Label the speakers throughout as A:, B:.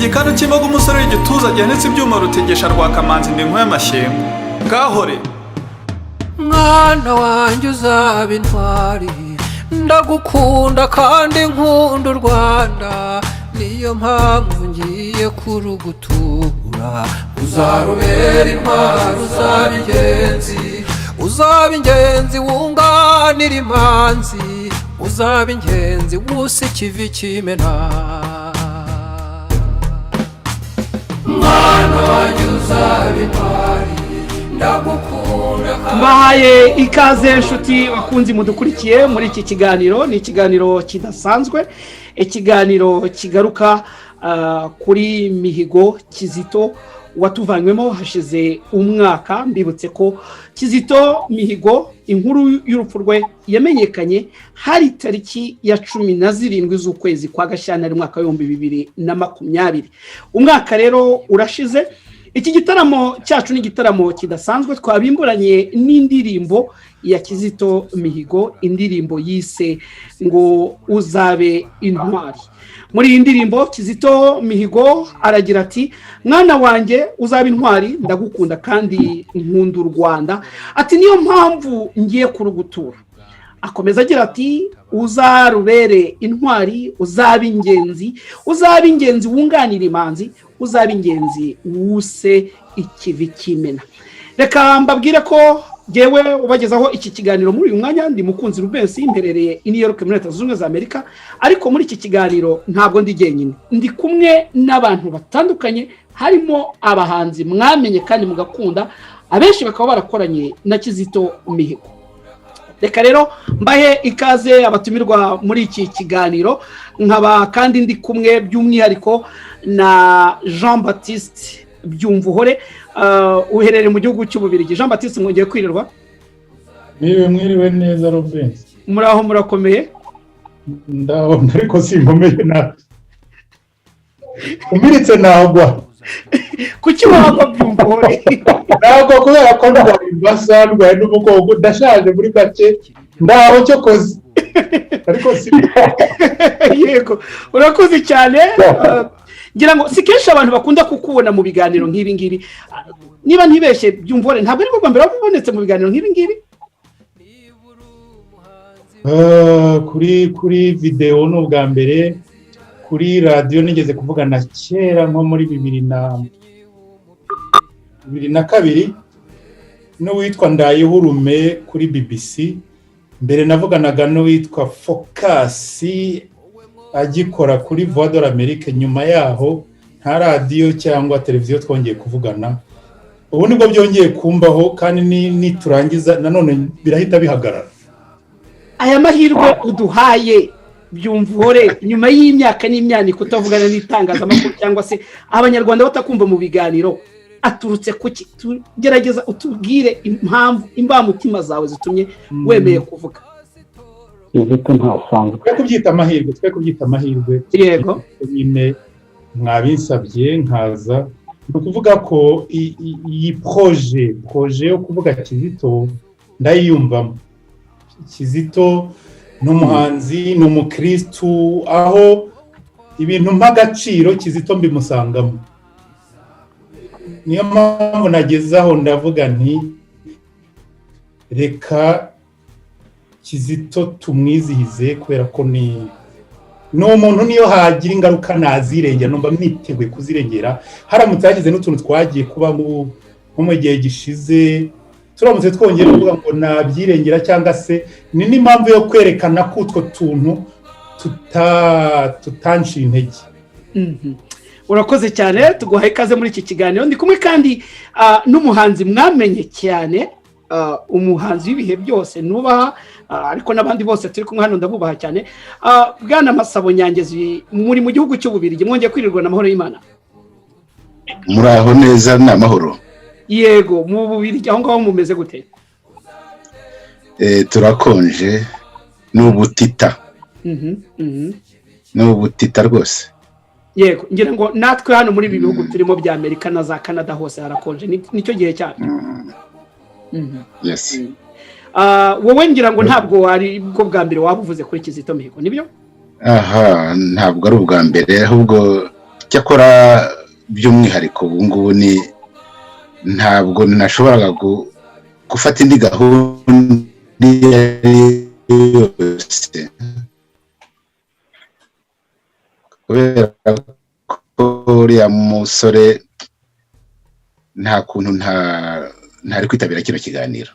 A: igikanu cy'imboga umusore w'igituza gihanitse ibyuma rutegesha rwa kamanzi ndi nk'uyu amashyengo ngahore
B: mwana wanjye uzaba intwari ndagukunda kandi nkunda u Rwanda niyo mpamvu ngiye kurugutura uzarubera intwari uzaba ingenzi wunganira imanzi uzaba ingenzi wusa ikivi kimena mwana wanjye uzaba intwari ndagukunda.
C: Mbahaye ikaze inshuti bakunzi mudukurikiye muri iki kiganiro. Ni ikiganiro kidasanzwe, ikiganiro kigaruka kuri Mihigo Kizito watuvanywemo hashize umwaka. Mbibutse ko Kizito Mihigo inkuru y'urupfu rwe yamenyekanye hari tariki ya 17 z'ukwezi kwa Gashyantare mwaka wa 2020. Umwaka rero urashize. Iki gitaramo cyacu ni igitaramo kidasanzwe, twabimburanye n'indirimbo ya Kizito Mihigo, indirimbo yise ngo uzabe intwari. Muri iyi ndirimbo Kizito Mihigo aragira ati mwana wanjye uzaba intwari ndagukunda kandi nkunda u Rwanda, ati niyo mpamvu ngiye kurugutura. Akomeza agira ati uzarubere intwari uzaba ingenzi wunganira imanzi uzaba ingenzi wuse ikivi kimena. Reka mbabwire ko jewe ubagezaho iki kiganiro muri uyu mwanya ndi Mukunzi Rubensi imperereye i New York muri Leta Zunze Ubumwe za Amerika, ariko muri iki kiganiro ntabwo ndi jyenyine, ndi kumwe n'abantu batandukanye harimo abahanzi mwamenye kandi mugakunda, abenshi bakaba barakoranye na Kizito Mihigo. Reka rero mbahe ikaze abatumirwa muri iki kiganiro, nkaba kandi ndi kumwe by'umwihariko na Jean Baptiste Byumvuhore uherereye mu gihugu cy'Ububiligi. Jean Baptiste mwongeye kwirirwa?
D: Mwiriwe neza Robens.
C: Muraho murakomeye?
D: Ndaho ariko sinkomeye na umiritse nagwa.
C: Kuki wagwa Byumvuhore?
D: Ntabwo kubera ko ndabasandwa n'umugongo ndashaje muri bake ndaho cyo koze. Ariko si
C: yego urakoze cyane. Ngira ngo si kenshi abantu bakunda kukubona mu biganiro nk'ibi ngibi. Niba ntibeshye Byumvuhore ntabwo ari bwo mbere wabonetse mu biganiro nk'ibi ngibi?
D: Kuri video no bwa mbere, kuri radio nigeze kuvugana kera nko muri 2002 n'uwitwa Ndayihurume kuri BBC. Mbere navuganaga n'uwitwa Focus agikora kuri Voix de l'Amérique. Nyuma yaho nta radio cyangwa televiziyo twongeye kuvugana. Ubu nibwo byongeye kumbaho kandi ni turangiza nanone birahita bihagarara.
C: Aya mahirwe uduhaye Byumvuhore nyuma y'imyaka n'imyaniko utavugana n'itangazamakuru cyangwa se abanyarwanda batakumva mu biganiro, aturutse kuki? Tugerageza utubwire impamvu imbamutima zawe zitumye wemeye kuvuga.
E: Kizito ntasanzwe.
D: Twe kubyita amahirwe.
C: Yego.
D: Nyine mwabinsabye nkaza. Ukuvuga ko iyi projet yo kuvuga Kizito ndayiyumvamo. Kizito n'umuhanzi n'umukristu, aho ibintu mp'agaciro Kizito mbimusangamo. Niyo mpamvu nagezaho ndavuga nti reka Kizito tumwizihize kubera ko ni umuntu niyo hagira ingaruka nazirengera, numva mwiteguye kuzirengera. Haramutse hagize n'utuntu twagiye kuba nko mu gihe gishize, turamutse twongera kuvuga ngo nabyirengera cyangwa se ni n'impamvu yo kwerekana ko utwo tuntu tutanshira intege.
C: Urakoze cyane, tuguha ikaze muri iki kiganiro. Ndi kumwe kandi n'umuhanzi mwamenye cyane, umuhanzi w'ibihe byose nubaha, ariko n'abandi bose turi kumwe hano ndabubaha cyane. Bwana Masabo Nyangezi muri mu gihugu cy'Ububiligi, mwongeye kwirirwa na mahoro y'Imana?
E: Muraho neza na mahoro.
C: Yego, mu Bubiligi aho ngaho mumeze gute?
E: Turakonje n'ubutita. N'ubutita rwose.
C: Yego, ngira ngo natwe hano muri ibi bihugu turimo bya Amerika na za Canada hose harakonje, nicyo gihe cyane.
E: Yes.
C: Wowe ngira ngo ntabwo wari bwo bwa mbere wabuvuze kuri Kizito Mihigo, nibyo?
E: Aha, ntabwo ari ubwa mbere, ahubwo cyakora by'umwihariko ubu ngubu ni ntabwo nashoboraga gufata indi gahunda iyo ari yo yose kubera ko uriya musore nta kuntu ntari kwitabira kino kiganiro.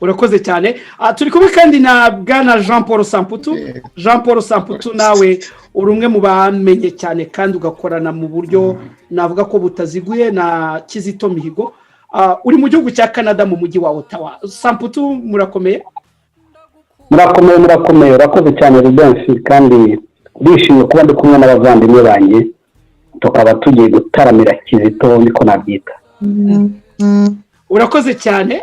C: Urakoze cyane. Turi kumwe kandi na bwana Jean Paul Samputu. Jean Paul Samputu nawe uri umwe mu bamenye cyane kandi ugakorana mu buryo navuga ko butaziguye na Kizito Mihigo. Uri mu gihugu cya Canada mu mujyi wa Ottawa. Samputu murakomeye?
F: Murakomeye. Urakoze cyane Rubensi kandi bishimiye kuba ndi kumwe n'abavandimwe banjye tukaba tugiye gutaramira Kizito niko nabyita.
C: Urakoze cyane.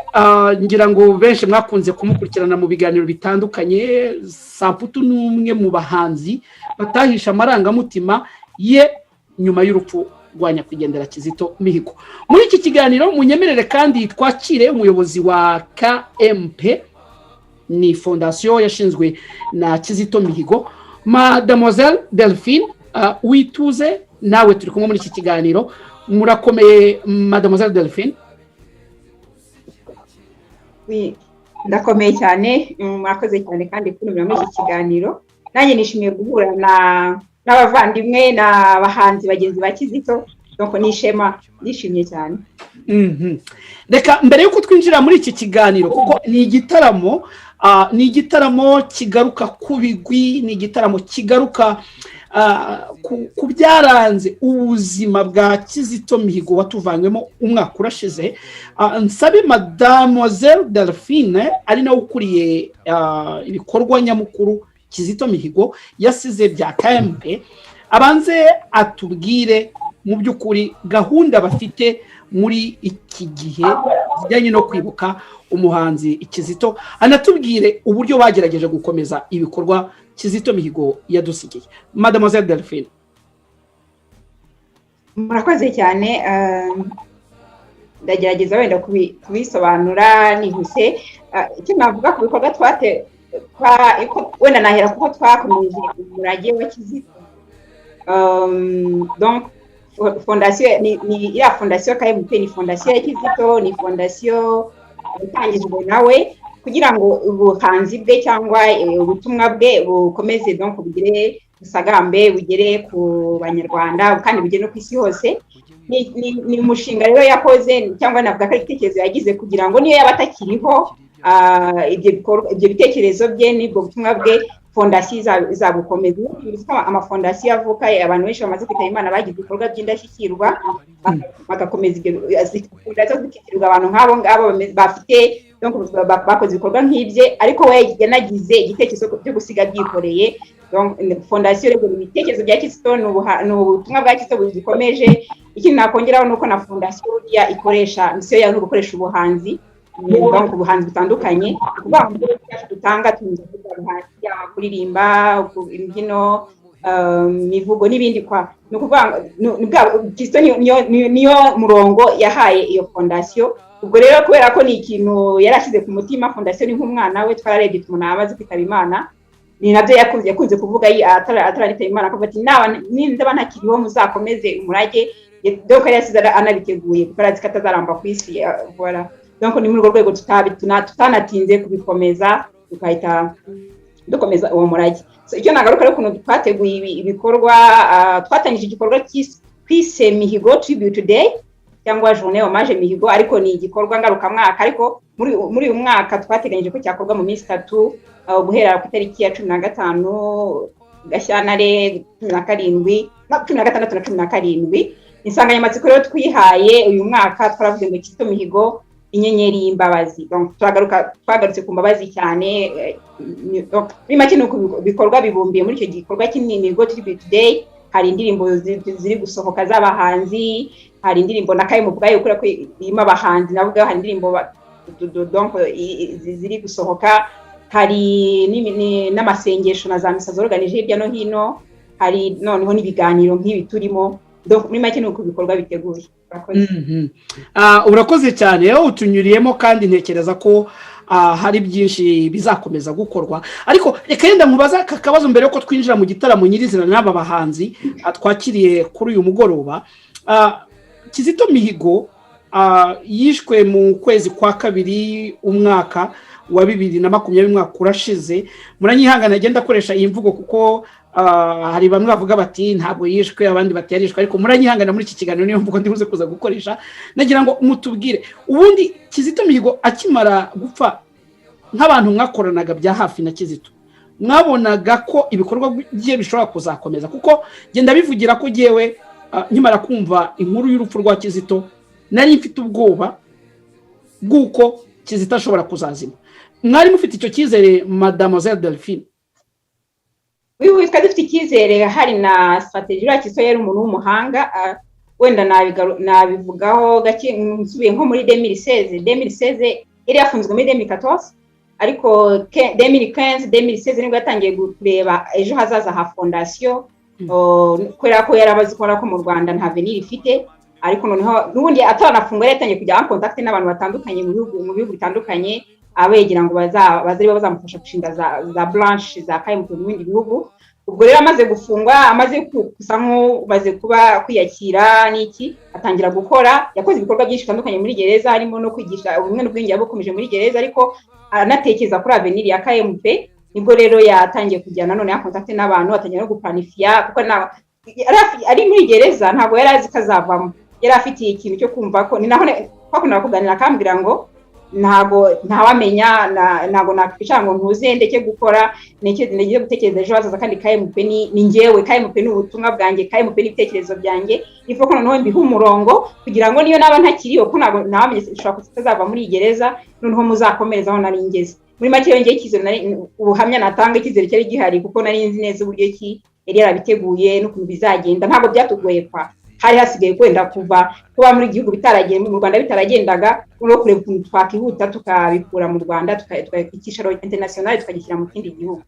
C: Ngira ngo benshi mwakunze kumukurikirana mu biganiro bitandukanye. Samputu ni umwe mu bahanzi batahisha amarangamutima ye nyuma y'urupfu rwa nyakwigendera Kizito Mihigo. Muri iki kiganiro munyemerere kandi twakire umuyobozi wa KMP, ni fondation yashinzwe na Kizito Mihigo, Mademoiselle Delphine Uwituze. Nawe turi kumwe muri iki kiganiro. Murakomeye Mademoiselle Delphine?
G: Ndakomeye cyane, mwakoze cyane kandi kunumira muri iki kiganiro. Nanjye nishimiye guhura n'abavandimwe n'abahanzi bagenzi ba Kizito, donc nishema nishimiye cyane.
C: Reka mbere yuko twinjira muri iki kiganiro kuko ni igitaramo kigaruka ku bigwi, ni igitaramo kigaruka ku byaranze ubuzima bwa Kizito Mihigo watuvanyemo umwaka urashize. Nsabe Mademoiselle Delphine ari nawe ukuriye ibikorwa nyamukuru Kizito Mihigo yasize bya KMP, abanze atubwire mu by'ukuri gahunda bafite muri iki gihe zijyanye no kwibuka umuhanzi Kizito, anatubwire uburyo bagerageje gukomeza ibikorwa Kizito Mihigo yadusigiye. Mademoiselle Delphine.
G: Murakoze cyane. Ndagerageza wenda kubisobanura nihuse. Icyo navuga ku bikorwa wenda nahera kuko twakomeje umurage wa Kizito. Donc fondation ni ya fondation KMP, ni fondation ya Kizito, ni fondation itangijwe nawe kugira ngo ubuhanzi bwe cyangwa ubutumwa bwe bukomeze donc bugire busagambe, bugere ku banyarwanda kandi bugere no ku isi hose. Ni umushinga rero yakoze cyangwa navuga ko igitekerezo yagize kugira ngo niyo yaba atakiriho ibyo bitekerezo bye n'ubwo butumwa bwe fondation izabukomeza. Amafondation avuka abantu benshi bamaze kwitaba Imana bagize ibikorwa by'indashyikirwa bagakomeza fondation zikitirirwa abantu nk'abo bafite donc bakoze ibikorwa nk'ibye, ariko we yanagize igitekerezo cyo gusiga byikoreye. Donc fondation rero ni ibitekerezo bya Kizito, ni ubutumwa bwa Kizito bugikomeje. Ikindi nakongeraho nuko na fondation ya ikoresha misiyo yayo no gukoresha ubuhanzi, donc ubuhanzi butandukanye kuvuga ngo dutanga tunyuze kuririmba, imbyino, mivugo n'ibindi kwa no kuvuga Kizito niyo murongo yahaye iyo fondation. Ubwo rero kubera ko ni ikintu yarashize ku mutima, fondation ni nk'umwana we, twararebye tubona amaze kwitaba Imana, ni nabyo yakunze kuvuga ataranitaba Imana akavuga ati ninzaba ntakiriho muzakomeze umurage. Donc yasize anabiteguye kuko arazi ko atazaramba ku isi. Voilà, donc ni muri urwo rwego tutanatinze kubikomeza, tukahita dukomeza uwo murage. Icyo nagaruka rero ukuntu twateguye ibikorwa, twatangije igikorwa twise Mihigo Tribute Day cyangwa Journée Hommage Mihigo, ariko ni igikorwa ngarukamwaka. Ariko muri uyu mwaka twateganyije ko cyakorwa mu minsi 3 guhera ku itariki ya 15 Gashyantare 17 na 17. Insanganyamatsiko rero twihaye uyu mwaka twaravuze ngo Kizito Mihigo inyenyeri y'imbabazi. Donc twagarutse ku mbabazi cyane. Muri make nuko bikorwa bibumbiye muri icyo gikorwa kinini Mihigo Tribute Day. Hari indirimbo ziri gusohoka z'abahanzi, hari indirimbo na KMP ubwayo ukora ko irimo abahanzi navuga, hari indirimbo donc ziri gusohoka, hari n'amasengesho na za misa zorganije hirya no hino, hari noneho n'ibiganiro nk'ibi turimo. Donc muri make nuko bikorwa biteguye.
C: Urakoze cyane. Utunyuriyemo kandi ntekereza ko hari byinshi bizakomeza gukorwa ariko reka yenda nkubaza aka kabazo mbere yuko twinjira mu gitaramo nyirizina n'aba bahanzi twakiriye kuri uyu mugoroba. Kizito Mihigo yishwe mu kwezi kwa kabiri umwaka wa 2020 umwaka urashize. Muranyihangana agenda akoresha iyi mvugo kuko hari bamwe bavuga bati ntabwo yishwe abandi batiyarishwe ariko muranyihangana muri iki kiganiro niyo mvugo ndibuze kuza gukoresha. Nagira ngo mutubwire ubundi Kizito Mihigo akimara gupfa nk'abantu mwakoranaga bya hafi na Kizito mwabonaga ko ibikorwa bye bishobora kuzakomeza kuko genda bivugira ko jewe nkimara kumva inkuru y'urupfu rwa Kizito nari mfite ubwoba bw'uko Kizito ashobora kuzazima. Mwari mufite icyo cyizere Mademoiselle Delphine?
G: Wiwe twari dufite icyizere hari na strategy ya Kizito yari umuntu w'umuhanga wenda nabivugaho gake nsubiye nko muri 2016 yari yafunzwe muri 2014 ariko 2015 nibwo yatangiye kureba ejo hazaza ha fondation kubera ko yarabazi ko mu Rwanda nta venir ifite ariko noneho nubundi atanafunga yatangiye kujya en contact n'abantu batandukanye mu bihugu bitandukanye abegira ngo bazamufasha gushinga za branch za KMP mu bindi bihugu. Ubwo rero amaze gufungwa amaze kusa nko baze kuba kwiyakira niki atangira gukora yakoze ibikorwa byinshi bitandukanye muri gereza harimo no kwigisha ubumwe n'ubwenge yabukomeje muri gereza ariko anatekereza kuri avenir ya KMP. Nibwo rero yatangiye kujyana none ya contact n'abantu atangira no guplanifia kuko ari muri gereza ntabwo yari azi kazavamo yari afitiye ikintu cyo kumva ko ni naho kwakunda kuganira akambwira ngo ntawamenya ntago nakwicara ngo ntuze ndeke gukora ngiye gutekereza ejo hazaza kandi KMP ni njyewe KMP ni ubutumwa bwanjye KMP ni ibitekerezo byanjye ivuga ko noneho mbiha umurongo kugira ngo niyo naba ntakiriho ko ntago ntawamenye ushobora kutazava muri gereza noneho muzakomerezaho nari ngeze muri make yongeye ikizere ubuhamya natanga ikizere cyari gihari kuko nari nzi neza uburyo ki yari yarabiteguye n'ukuntu bizagenda ntabwo byatugoye kwa hari hasigaye kwenda kuba muri igihugu bitaragiye mu Rwanda bitaragendaga no kureba ukuntu twakihuta tukabikura mu Rwanda tukakikisharo international tukagishyira mu kindi gihugu.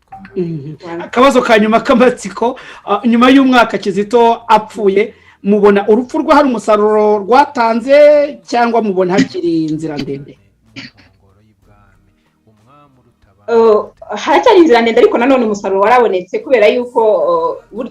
C: Akabazo kanyuma k'amatsiko nyuma y'umwaka Kizito apfuye mubona urupfu rwa hari umusaruro rwatanze cyangwa mubona hakiri inzira ndende?
G: Haracyari inzira ndende ariko nanone umusaruro warabonetse kubera yuko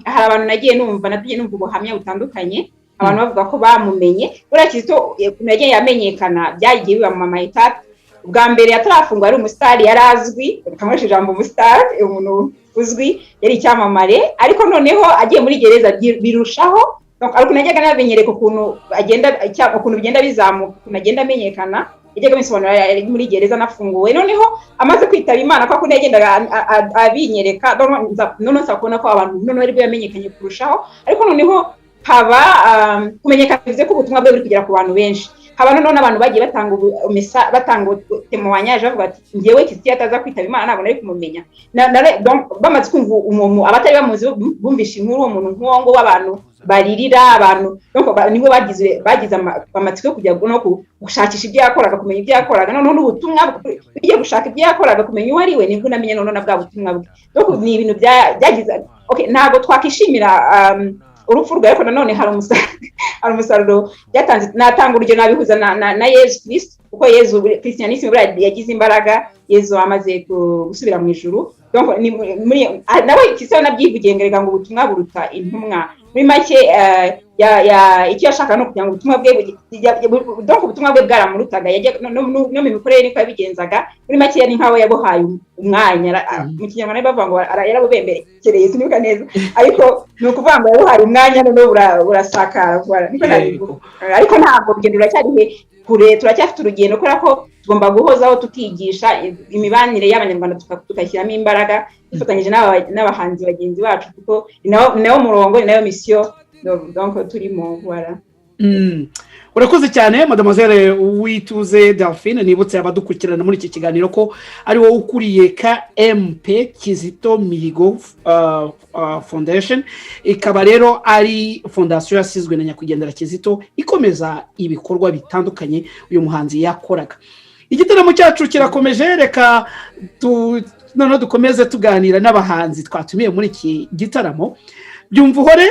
G: hari abantu nagiye numva ubuhamya butandukanye abantu bavuga ko bamumenye buriya Kizito yagiye yamenyekana byagiye biba mu mamayita ubwa mbere yatarafungwa ari umustar yarazwi kamwe ijambo umustar umuntu uzwi yari icyamamare ariko noneho agiye muri gereza birushaho ariko najyaga nabenyereka ukuntu bigenda bizamuka unagenda amenyekana yajyaga bisobanura yari muri gereza nafunguwe noneho amaze kwitaba Imana kwa yagendaga abinyereka none nsakubona ko abantu none bari bamenyekanye kurushaho ariko noneho haba kumenyekana bivuze ko ubutumwa bwe buri kugera ku bantu benshi haba none abantu bagiye batanga témoignage bavuga ati ngewe Kizito ataza kwitaba Imana ntabwo nari kumumenya bamaze kumva umuntu abatari bamuzi bumvisha inkuru umuntu nk'uwo w'abantu baririra abantu nibo bagize amatsiko kujya no gushakisha ibyo yakoraga kumenya ibyo yakoraga none n'ubutumwa bigiye gushaka ibyo yakoraga kumenya uwo ari we nibwo namenye none na bwa butumwa bwe ni ibintu byagize ntabwo twakishimira urupfu rwe ariko nanone hari umusaruro byatanze natanga urugero nabihuza na Yesu Kristo kuko Yesu Christianisme yagize imbaraga Yesu amaze gusubira mu ijuru donc nawe Kizito nabyivugiye ngo ubutumwa buruta intumwa muri make icyo yashaka no kugira ngo ubutumwa bwe bwaramurutaga no mu mikorere niko yabigenzaga muri make yari nkaho yabuhaye umwanya mu kinyarwanda bavuga ngo yarabubemberekereye sinibuka neza ariko ni ukuvuga ngo yabuhaye umwanya noneho burasakara ariko ntabwo urugendo ruracyari kure turacyafite urugendo kubera ko tugomba guhozaho tukigisha imibanire y'abanyarwanda tukashyiramo imbaraga dufatanyije n'abahanzi bagenzi bacu kuko ni nawo murongo ni nayo misiyo donc turimo voilà.
C: Urakoze cyane Mademoiselle Uwituze Delphine nibutse abadukurikirana muri iki kiganiro ko ari wowe ukuriye KMP Kizito Mihigo Foundation ikaba rero ari fondation yasizwe na nyakwigendera Kizito ikomeza ibikorwa bitandukanye uyu muhanzi yakoraga. Igitaramo cyacu kirakomeje reka none dukomeze tuganira n'abahanzi twatumiye muri iki gitaramo. Byumvuhore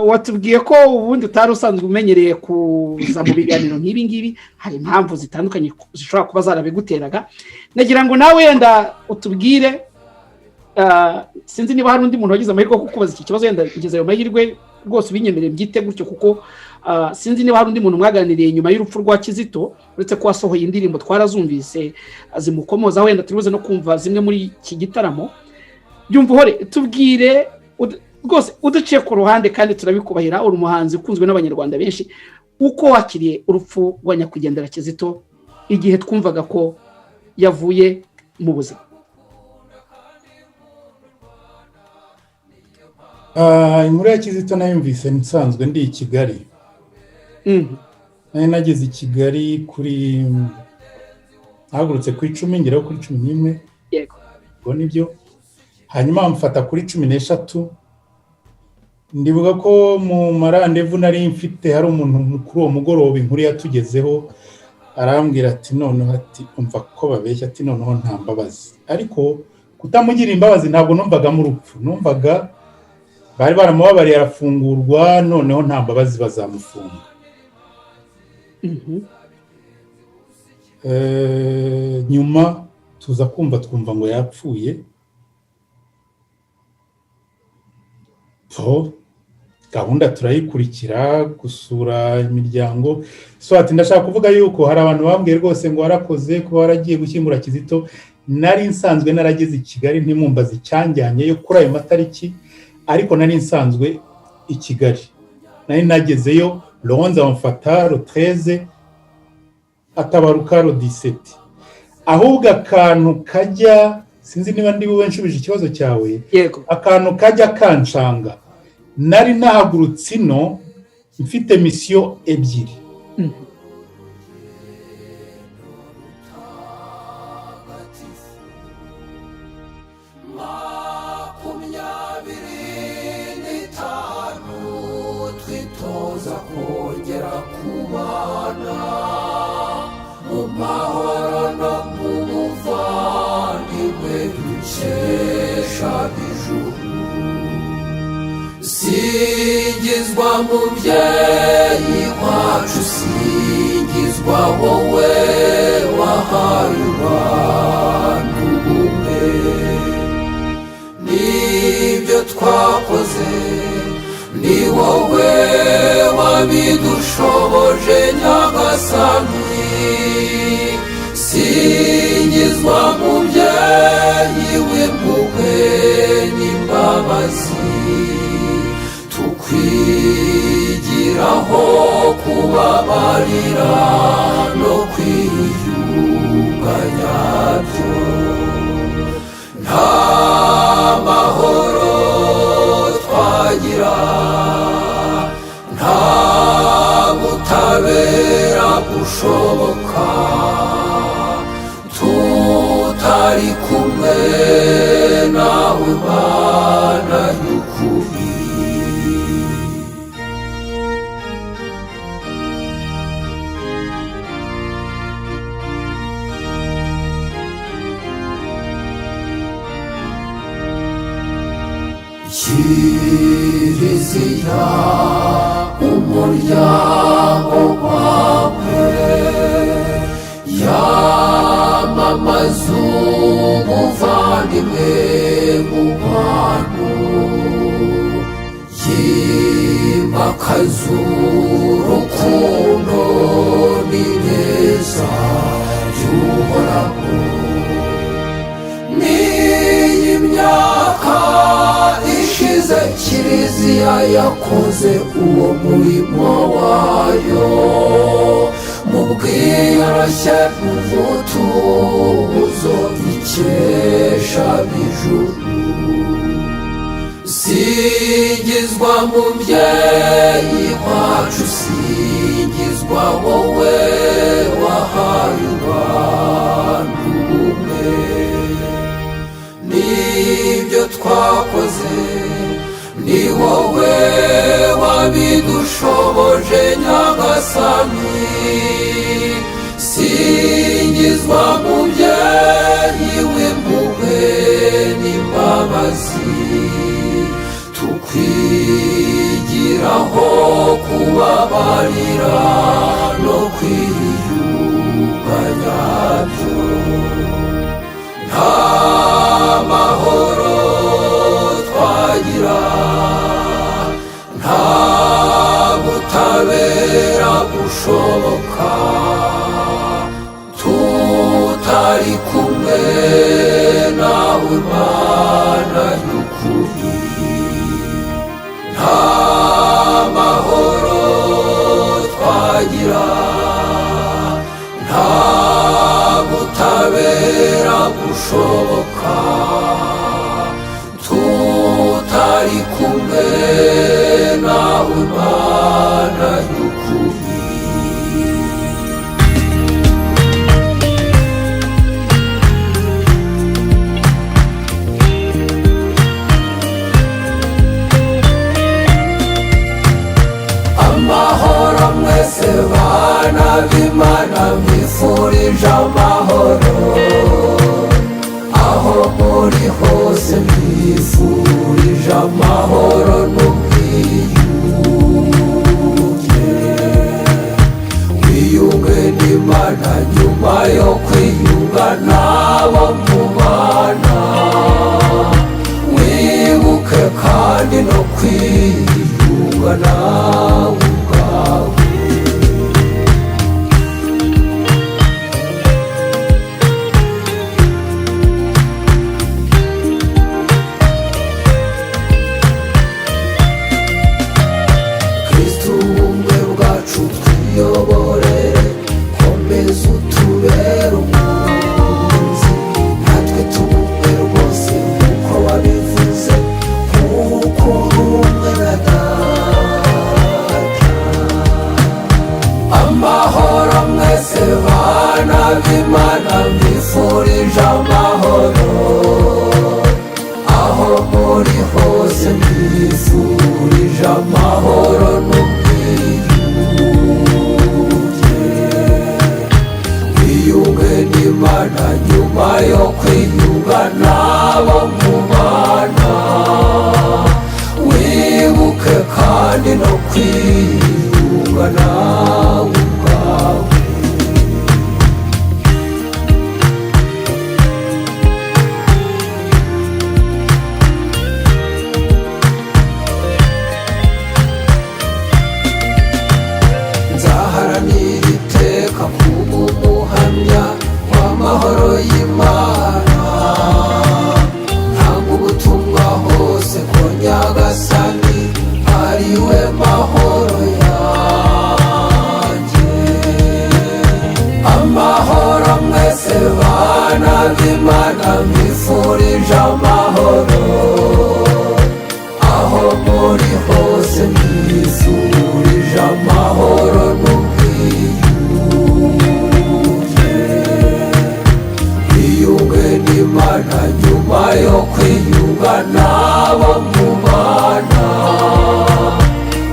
C: watubwiye ko ubundi utari usanzwe umenyereye kuza mu biganiro nk'ibi ngibi hari impamvu zitandukanye zishobora kuba zarabiguteraga nagira ngo nawe wenda utubwire sinzi niba hari undi muntu wagize amahirwe yo kukubaza iki kibazo wenda ngeze ayo mahirwe rwose ubinyemerere byite gutyo kuko sinzi niba hari undi muntu mwaganiriye nyuma y'urupfu rwa Kizito uretse ko wasohoye indirimbo twarazumvise zimukomoza wenda turibuze no kumva zimwe muri iki gitaramo byumva uhore tubwire rwose uduciye ku ruhande kandi turabikubahira uri umuhanzi ukunzwe n'abanyarwanda benshi uko wakiriye urupfu rwa nyakwigendera Kizito igihe twumvaga ko yavuye mu buzima.
D: Inkuru ya Kizito nayumvise nsanzwe ndi i Kigali. Nageze i Kigali kuri hagurutse ku 10 ngeraho kuri 11.
C: Yego.
D: Ubwo nibyo. Hanyuma mfata kuri 13. Ndibuka ko mu marandevu nari mfite hari umuntu mukuru wo mugoroba inkuru yatugezeho arambwira ati noneho ati umva ko babeshya ati noneho nta mbabazi. Ariko kutamugira imbabazi ntabwo numvaga mu rupfu. Numvaga bari baramubabariye arafungurwa noneho nta mbabazi bazamufunga. Nyuma tuza twumva ngo yapfuye. Gahunda turayikurikira gusura imiryango. Ati ndashaka kuvuga yuko hari abantu bambwiye rwose ngo warakoze kuba waragiye gushyingura Kizito. Nari nsanzwe narageze i Kigali ntimumbaze icyanjyanye yo kuri ayo matariki ariko nari nsanzwe i Kigali. Nari nagezeyo Ronza amfata ro 13 atabaruka ro 17. Ahubwo akantu kajya sinzi niba ndi bube nshubije ikibazo cyawe.
C: Yego.
D: Akantu kajya kancanga. Nari nahagurutse ino mfite mission ebyiri.
B: Singizwa mubyeyi wacu singizwa wowe wahaye abantu ubumwe n'ibyo twakoze ni wowe wabidushoboje Nyagasani singizwa mubyeyi w'impuhwe n'imbabazi kwigiraho kubabarira no kwiyunganya byo nta mahoro twagira nta butabera bushoboka tutari kumwe nawe Mana y'ukuri. Kiliziya umuryango wawe yamamaza umuvandimwe mu bantu yimakaza urukundo n'ineza y'Uhoraho n'iyi myaka ishize Kiliziya yakoze uwo murimo wayo mu bwiyoroshye n'umutuzo ikesha ijuru singizwa mubyeyi wacu singizwa wowe wahaye abantu ubumwe n'ibyo twakoze ni wowe wabidushoboje Nyagasani singizwa mubyeyi w'impuhwe n'imbabazi tukwigiraho kubabarira no kwiyunganya byo butabera bushoboka tutari kumwe nawe Mana y'ukuri nta mahoro twagira nta butabera bushoboka tutari kumwe nawe Mana y'ukuri amahoro mwese bana b'Imana mwifurije amahoro aho muri hose mwifurije amahoro n'ubwiyunge wiyunge n'Imana nyuma yo kwiyunga n'abo mubana wibuke kandi no kwiyunga nawe ubwawe Kristu ubumwe bwacu twiyoborere komeza utubere umurinzi natwe tubumwe rwose nk'uko wabivuze nk'uko uri umwe na data amahoro mwese bana b'Imana mbifurije amahoro aho muri hose mbifurije amahoro n'ubwiyunge wiyunge n'Imana nyuma yo kwiyunga n'abo mubana wibuke kandi no kwiyunga nawe ubwawe nzaharanira iteka kuba umuhamya w'amahoro y'Imana ntanga ubutumwa hose ko Nyagasani ari we mahoro yanjye amahoro mwese bana b'Imana mbifurije amahoro aho muri hose mbifurije amahoro n'ubwiyunge wiyunge n'Imana nyuma yo kwiyunga n'abo mubana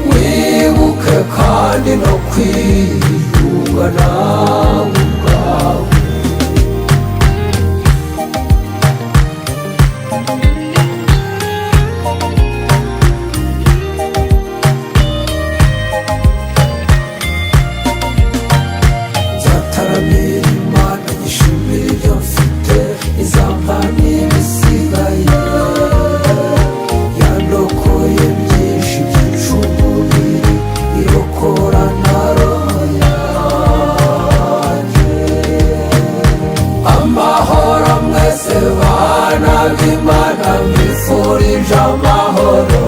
B: wibuke kandi no kwiyunga nawe ubwawe nzataramira Imana nyishimira ibyo mfite izampa n'ibisigaye yandokoye byinshi by'icumubiri irokora na roho yanjye amahoro mwese bana b'Imana mbifurije amahoro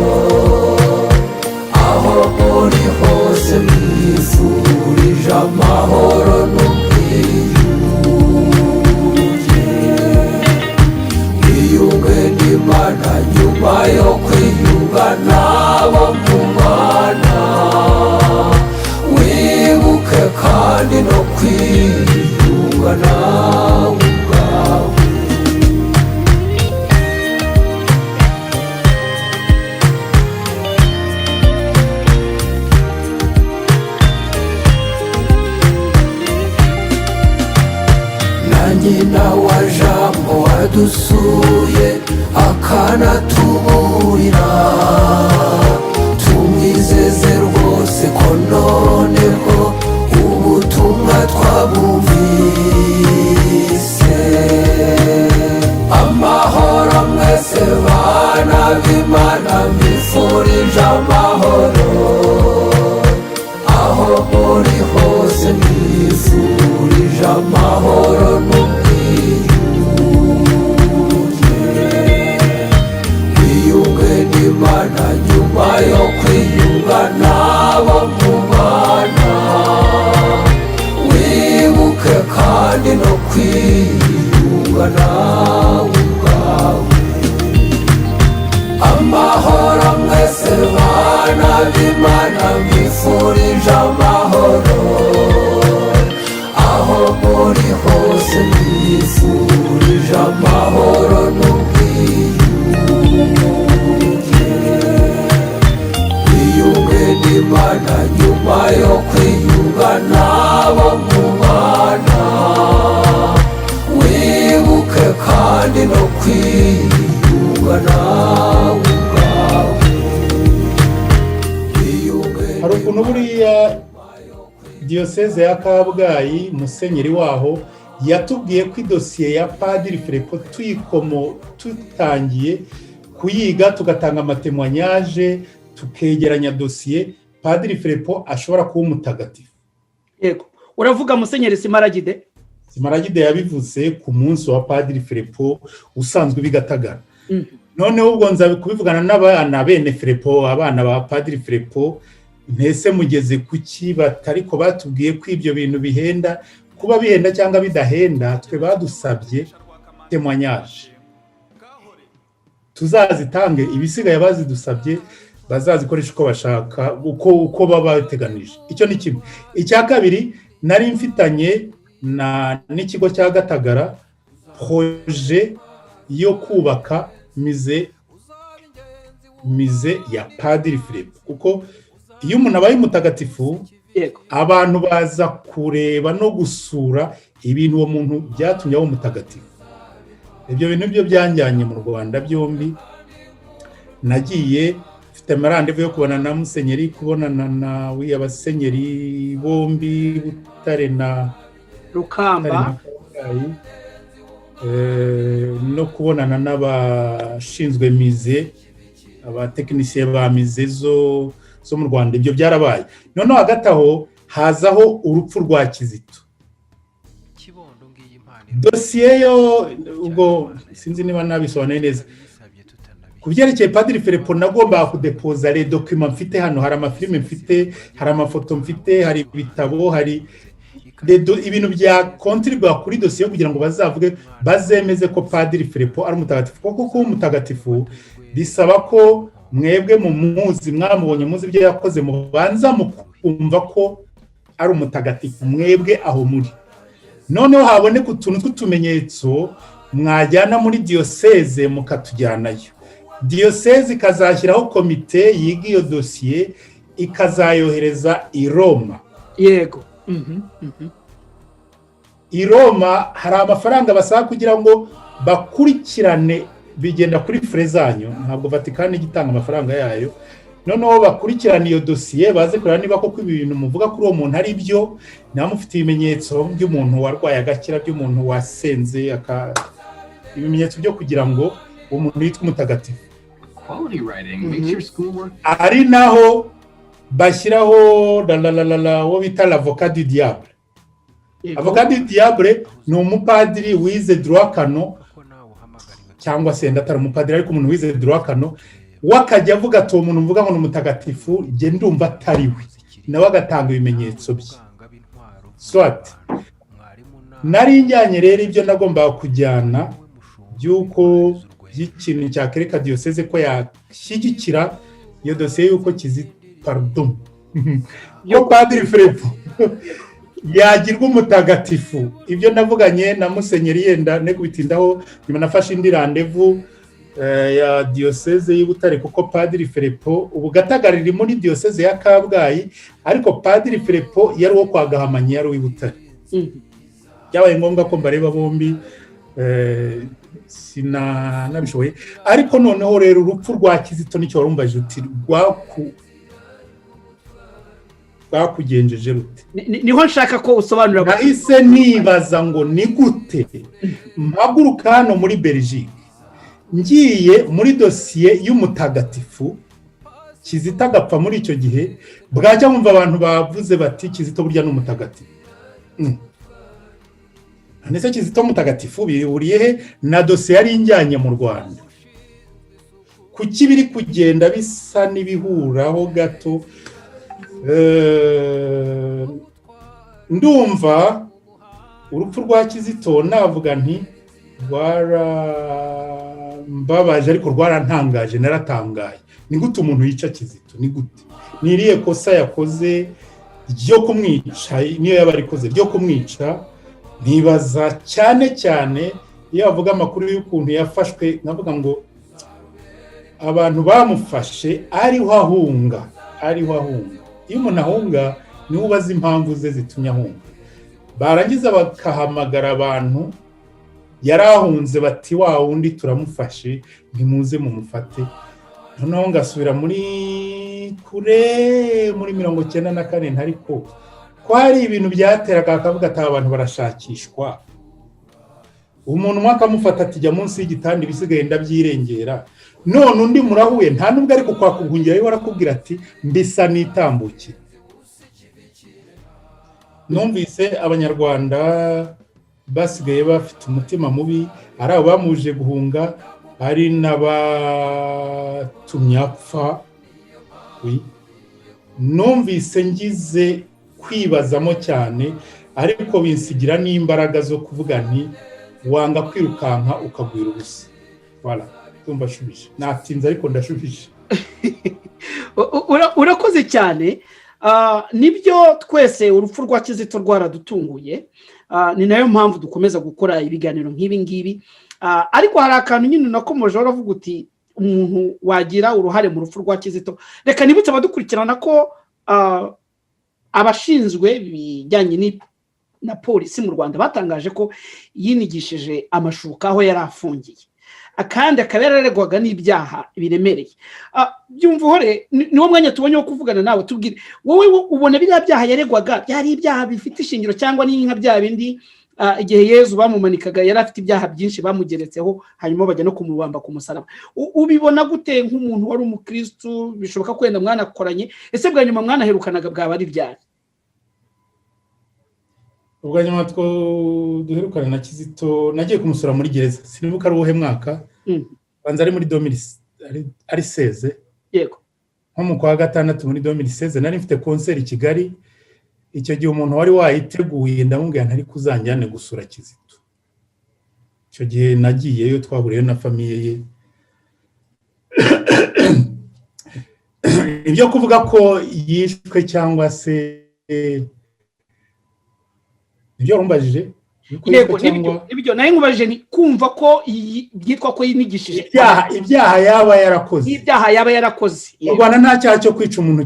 B: aho muri hose mbifurije amahoro n'ubwiyunge wiyunge n'Imana nyuma yo kwiyunga n'abo mubana wibuke kandi no kwiyunga nawe ubwawe na nyina wa Jambo wadusuye akanatuburira tumwizeze rwose ko noneho ubutumwa twabumvise amahoro mwese bana b'Imana mbifurije amahoro kwiyunga nawe ubwawe amahoro mwese bana b'Imana mbifurije amahoro aho muri hose mbifurije amahoro n'ubwiyunge wiyunge n'Imana nyuma yo kwiyunga n'abo mubana wibuke kandi no kwiyunga nawe ubwawe
D: hari ukuntu buriya diyoseze ya Kabgayi musenyeri waho yatubwiye ko idosiye ya Padiri Filippo tutangiye kuyiga tugatanga amatemwanyaje tukegeranya dosiye Padiri Filippo ashobora kuba umutagatifu.
C: Yego uravuga musenyeri Simaragide
D: yabivuze ku munsi wa Padiri Filippo usanzwe bigatagara. Noneho ubwo nza kubivugana n'abana bene Filippo abana ba Padiri Filippo ntese mugeze kuki batariko batubwiye ko ibyo bintu bihenda kuba bihenda cyangwa bidahenda twe badusabye témoignage tuzazitange ibisigaye bazidusabye bazazikoresha uko bashaka uko baba bateganije. Icyo ni kimwe. Icya kabiri nari mfitanye n'ikigo cya Gatagara projet yo kubaka mize ya Padiri Filippo kuko iyo umuntu abaye mutagatifu abantu baza kureba no gusura ibintu uwo muntu byatumye abo mutagatifu. Ibyo bintu byo byanjyanye mu Rwanda byombi nagiye mfite amarandevu yo kubona na musenyeri kubonana na abasenyeri bombi Butare na
C: Rukamba
D: no kubonana n'abashinzwe mize abatekinisiye ba mize zo mu Rwanda. Ibyo byarabaye. Noneho hagati aho hazaho urupfu rwa Kizito. Dosiye yo ubwo sinzi niba nabisobanuye neza ku byerekeye Padiri Filippo nagomba kudepoza les documents mfite hano. Hari amafilime mfite, hari amafoto mfite, hari ibitabo, hari ibintu bya contribute kuri dosiye kugira ngo bazavuge bazemeze ko Padiri Filippo ari umutagatifu. Kuko kuba umutagatifu bisaba ko mwebwe mu muzi mwamubonye muzi ibyo yakoze mubanza mukumva ko ari umutagatifu mwebwe aho muri. Noneho haboneka utuntu tw'utumenyetso mwajyana muri diyoseze mukatujyanayo. Diyoseze ikazashyiraho komite yiga iyo dosiye ikazayohereza i Roma.
C: Yego.
D: I Roma hari amafaranga basaba kugira ngo bakurikirane bigenda kuri fure zanyu, ntabwo Vatikani igitanga amafaranga yayo. Noneho bakurikirana iyo dosiye baze kureba niba koko ibintu muvuga kuri uwo muntu ari byo, namufite ibimenyetso by'umuntu warwaye agakira, by'umuntu wasenze ibimenyetso byo kugira ngo uwo muntu yitwe umutagatifu. Ari naho bashyiraho wo bita l'avocat du diable. Avocat du diable ni umupadiri wize droit canon cyangwa se ndatara umupadiri ariko umuntu wize droit canon wakajya avuga ati uwo muntu mvuga ngo ni umutagatifu nge ndumva atari we, nawe agatanga ibimenyetso bye. Swat nari njyanye rero ibyo nagombaga kujyana by'uko by'ikintu cyakereka diyoseze ko yashyigikira iyo dosiye y'uko pardon yo Padiri Filippo yagirwa umutagatifu. Ibyo navuganye na musenyeri yenda ne kubitindaho nyuma nafashe indi randevu ya diyoseze y'Ibutare kuko Padiri Filippo ubu Gatagara muri diyoseze ya Kabgayi ariko Padiri Filippo yari wo kwa Gahamanyi yari w'Ibutare. Byabaye ngombwa ko mbareba bombi nabishoboye. Ariko noneho rero urupfu rwa Kizito nicyo warumbaje uti bakugenjeje rute.
C: Niho nshaka ko usobanura.
D: Nahise nibaza ngo ni gute mpaguruka hano muri Belgique ngiye muri dosiye y'umutagatifu Kizito agapfa muri icyo gihe, bwajya mwumva abantu bavuze bati Kizito burya n'umutagatifu. Nese Kizito mutagatifu bihuriye he na dosiye yari injyanye mu Rwanda? Kuki biri kugenda bisa n'ibihuraho gato? Ndumva urupfu rwa Kizito navuga nti rwarambabaje ariko rwarantangaje, naratangaye. Ni gute umuntu yica Kizito? Ni gute? Ni irihe kosa yakoze ryo kumwica? Niyo yaba arikoze ryo kumwica, nibaza cyane cyane iyo bavuga amakuru y'ukuntu yafashwe, navuga ngo abantu bamufashe ariho ahunga. Iyo umuntu ahunga niwe ubaza impamvu ze zitumye ahunga. Barangiza bakahamagara abantu yarahunze bati wa wundi turamufashe, ntimuze mumufate. Noneho ngasubira muri kure muri 94 ntariko ko hari ibintu byateraga akavuga ati abantu barashakishwa. Umuntu mwaka mufata ati jya munsi y'igitanda bisigaye ndabyirengera. None undi murahuye nta nubwo ariko kwakugungira yo warakubwira ati mbisa nitambuki. Numvise abanyarwanda basigaye bafite umutima mubi, ari abo bamuje guhunga, ari n'abatumye apfa. Numvise ngize kwibazamo cyane, ariko binsigira n'imbaraga zo kuvuga nti wanga kwirukanka ukagwira ubusa. Voilà, tumba shubije. Natinze ariko ndashubije.
C: Urakoze cyane. Nibyo twese urupfu rwa Kizito rwaradutunguye, ni nayo mpamvu dukomeza gukora ibiganiro nk'ibi ngibi. Ariko hari akantu nyine nakomeje uravuga uti umuntu wagira uruhare mu rupfu rwa Kizito. Reka nibutse abadukurikirana ko abashinzwe bijyanye na polisi mu Rwanda batangaje ko yinigishije amashuka aho yari afungiye, kandi akaba yararegwaga n'ibyaha biremereye. Byumva uhore niwo mwanya tubonye wo kuvugana nawe, tubwire wowe ubona biriya byaha yaregwaga byari ibyaha bifite ishingiro cyangwa n'inka bya bindi igihe Yezu bamumanikaga yari afite ibyaha byinshi bamugeretseho hanyuma bajya no kumubamba ku musaraba? Ubibona gute nk'umuntu wari umukristo? Bishoboka kwenda mwanakoranye, ese bwa nyuma mwanaherukanaga bwaba ari byari?
D: Ubwa nyuma duherukana na Kizito nagiye kumusura muri gereza, sinibuka ari uwuhe mwaka. Banza ari muri 2016.
C: Yego,
D: nko mu kwa gatandatu muri 2016 nari mfite concert i Kigali. Icyo gihe umuntu wari wayiteguye ndamubwira ntari kuzanjyane gusura Kizito. Icyo gihe nagiyeyo, twahuriye na famiye ye. Ibyo kuvuga ko yishwe cyangwa se ibyo rumbajije?
C: Yego, ibyo naye nkubajije ni kumva ko byitwa ko yinigishije
D: ibyaha yaba yarakoze.
C: Ibyaha yaba yarakoze.
D: U Rwanda nta cyaha cyo kwica umuntu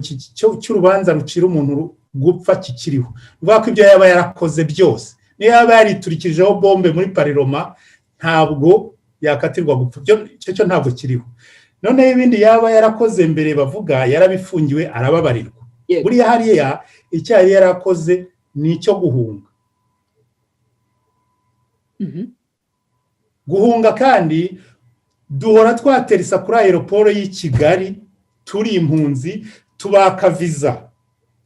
D: cy'urubanza rucira umuntu gupfa kikiriho. Vuga ko ibyo yaba yarakoze byose, niyo yaba yariturikijeho bombe muri Pariroma, ntabwo yakatirwa gupfa. Cyo ntabwo kiriho. None ibindi yaba yarakoze mbere bavuga yarabifungiwe arababarirwa. Buriya hariya icyaha yarakoze ni icyo guhunga. Guhunga kandi duhora twaterisa kuri aeroport y'i Kigali turi impunzi, tubaka visa,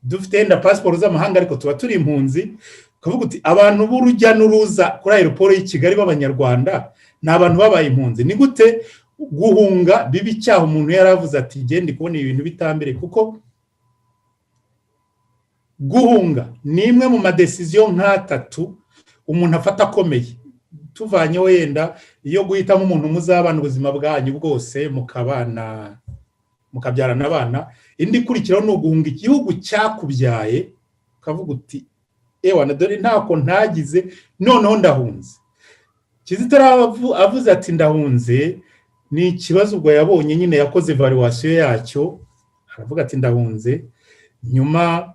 D: dufite enda passport z'amahanga ariko tuba turi impunzi. Kuvuga uti abantu b'urujya n'uruza kuri aeroport y'i Kigali b'abanyarwanda ni abantu babaye impunzi. Ni gute guhunga bibi cyaho umuntu yaravuze ati gende kubona ibintu bitambere? Kuko guhunga ni imwe mu madecision nk'atatu umuntu afata akomeye, tuvanyeho yenda iyo guhitamo umuntu muzabana ubuzima bwanyu bwose mukabana mukabyarana abana. Indi kurikiraho no guhunga igihugu cyakubyaye, ukavuga uti ewana dore ntako ntagize noneho ndahunze. Kizito avuze ati ndahunze, ni ikibazo ubwo yabonye nyine yakoze evaluation yacyo, aravuga ati ndahunze. Nyuma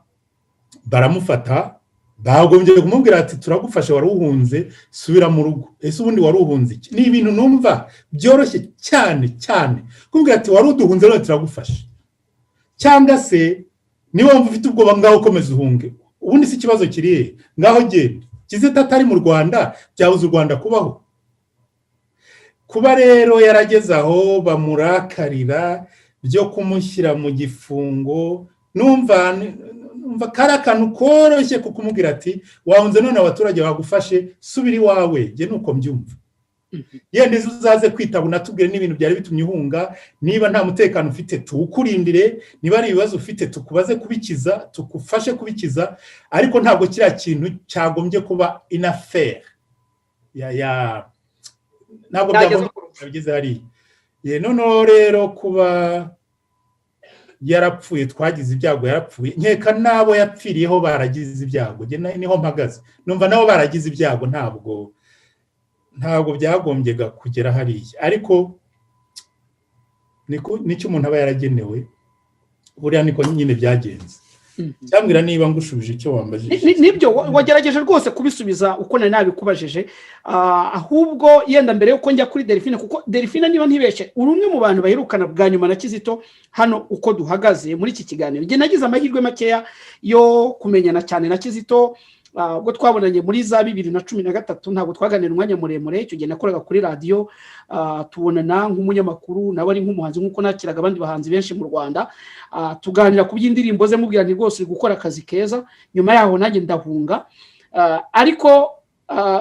D: baramufata, bagombye kumubwira ati turagufasha, wari uhunze, subira mu rugo. Ese ubundi wari uhunze iki? Ni ibintu numva byoroshye cyane cyane kumubwira ati wari uduhunze none turagufasha. Cyangwa se niba wumva ufite ubwoba ngaho komeza uhunge, ubundi si ikibazo kiriye ngaho genda. Kizito atari mu Rwanda byabuze u Rwanda kubaho. Kuba rero yarageze aho bamurakarira byo kumushyira mu gifungo, numva kari akantu koroshye kukumubwira ati wahunze none abaturage bagufashe, subira iwawe. Je nuko mbyumva. yenda ejo uzaze kwitaba unatubwire n'ibintu byari bitumye uhunga, niba nta mutekano ufite tuwukurindire, niba ari ibibazo ufite tukubaze kubikiza, tukufashe kubikiza, ariko ntabwo kiriya kintu cyagombye kuba une affaire ntabwo byageze hariya. Noneho rero kuba yarapfuye, twagize ibyago yarapfuye, nkeka n'abo yapfiriyeho baragize ibyago, niho mpagaze numva nabo baragize ibyago, ntabwo byagombye kugera hariya, ariko nicyo umuntu aba yaragenewe, buriya niko nyine byagenze. cyambwira niba ngushubije icyo wambajije.
C: Nibyo wagerageje rwose kubisubiza uko nari nabikubajije, ahubwo yenda mbere yuko njya kuri Delphine, kuko Delphine niba ntibeshe uri umwe mu bantu baherukana bwa nyuma na Kizito hano uko duhagaze muri iki kiganiro. Nge nagize amahirwe makeya yo kumenyana cyane na Kizito, ubwo twabonanye muri za 2013 ntabwo twaganira umwanya muremure, icyo gihe nakoraga kuri radio, tubonana nk'umunyamakuru nawe ari nk'umuhanzi nk'uko nakiraga abandi bahanzi benshi mu Rwanda, tuganira ku by'indirimbo ze, mubwira ni rwose gukora akazi keza. Nyuma yaho nanjye ndahunga, ariko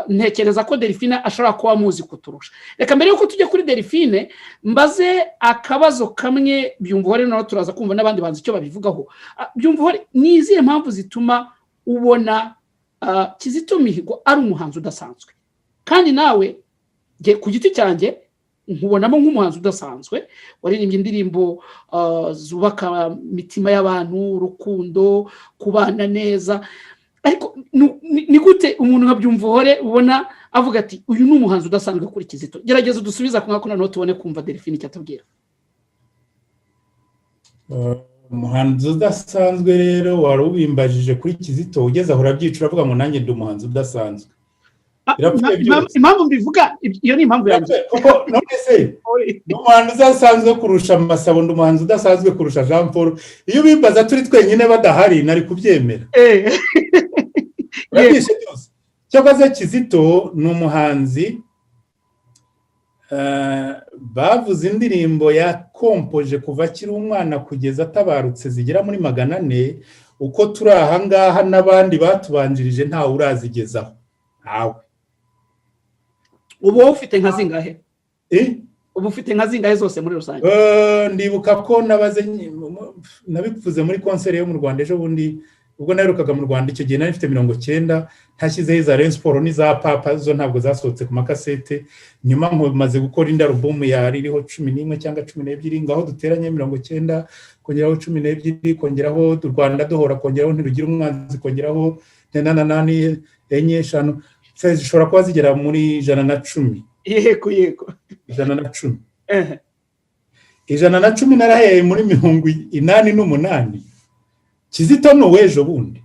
C: ntekereza ko Delphine ashobora kuba muzi kuturusha. Reka mbere yuko tujya kuri Delphine mbaze akabazo kamwe, Byumvuhore naho turaza kumva n'abandi banzi icyo babivugaho. Byumvuhore, ni izihe mpamvu zituma ubona Kizito Mihigo ari umuhanzi udasanzwe, kandi nawe ku giti cyanjye nkubonamo nk'umuhanzi udasanzwe, waririmbye indirimbo zubaka mitima y'abantu, urukundo, kubana neza, ariko ni gute umuntu nka Byumvuhore ubona avuga ati uyu ni umuhanzi udasanzwe kuri Kizito? Gerageza udusubiza ku mwaka noneho tubone kumva Delphine icyo atubwira.
D: Umuhanzi udasanzwe rero wari ubimbajije kuri Kizito, ugeze aho urabyicura avuga ngo nanjye ndi umuhanzi udasanzwe.
C: Impamvu mbivuga iyo ni impamvu yanjye,
D: kuko none se umuhanzi udasanzwe kurusha Masabo, ndi umuhanzi udasanzwe kurusha Jean Paul. Iyo ubimbaza turi twenyine badahari nari kubyemera. Urabishe byose. Cyakoze Kizito ni umuhanzi bavuze indirimbo yakompoje kuva akiri umwana kugeza atabarutse zigera muri 400. Uko turi aha ngaha n'abandi batubanjirije ntawe urazigezaho, ntawe.
C: Ubu ufite nka zingahe? Ubu ufite nka zingahe zose muri rusange?
D: Ndibuka ko nabivuze muri concert yo mu Rwanda ejo bundi, ubwo naherukaga mu Rwanda, icyo gihe nari mfite 90, ntashyizeho za Rayon Sport n'iza Papa, zo ntabwo zasohotse ku makasete. Nyuma maze gukora indi album yari iriho 11 cyangwa 12, ngaho duteranye 90, kongeraho 12, kongeraho u Rwanda duhora, kongeraho ntirugira umwanzi, kongeraho 8 enye 5, zishobora kuba zigera muri 110.
C: Yego
D: 110. 110 naraheye muri 88. Kizito no wejo bundi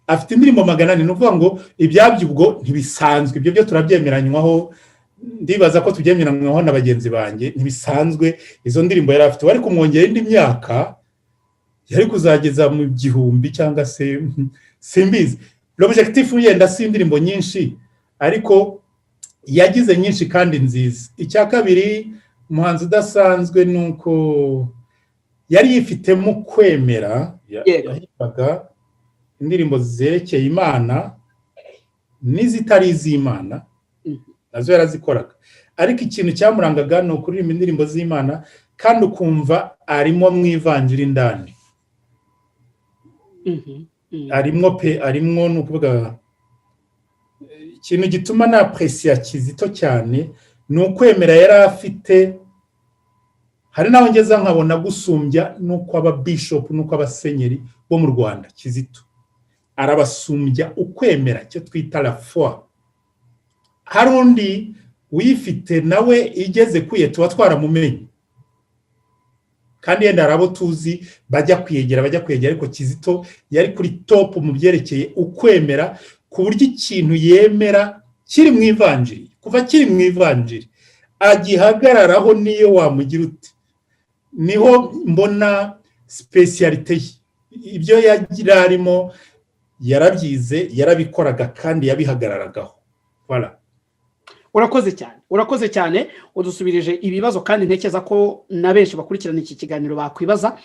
D: afite indirimbo 400. No kuvuga ngo ibyabyo ubwo ntibisanzwe, ibyo byo turabyemeranywaho, ndibaza ko tubyemeranywaho na bagenzi banjye, ntibisanzwe. Izo ndirimbo yari afite, wari kumwongera indi myaka, yari kuzageza mu 1000 cyangwa se simbizi. L'objectif yenda si indirimbo nyinshi, ariko yagize nyinshi kandi nziza. Icya kabiri, umuhanzi udasanzwe nuko yari yifitemo kwemera, yahibaga indirimbo zerekeye Imana n'izitari iz'Imana, nazo yarazikoraga. Ariko ikintu cyamurangaga no kuririmba indirimbo z'Imana kandi ukumva arimo mwivanjira indani. Arimwo nukuvuga, ikintu gituma na appreciate Kizito cyane nukwemera yari afite. Hari naho ngeza nkabona gusumbya nuko aba bishop, nuko abasenyeri bo mu Rwanda. Kizito arabasumbya ukwemera, cyo twita la foi. Harundi uyifite nawe igeze kwiye tuba twaramumenye, kandi yenda arabo tuzi bajya kwiyegera, ariko Kizito yari kuri top mu byerekeye ukwemera, ku buryo ikintu yemera kiri mu ivanjiri, kuva kiri mu ivanjiri agihagararaho niyo wamugira uti. Niho mbona specialite ibyo yagira arimo, yarabyize, yarabikoraga kandi yabihagararagaho. Voilà.
C: Urakoze cyane udusubirije ibibazo, kandi ntekeza ko na benshi bakurikirana iki kiganiro bakwibaza.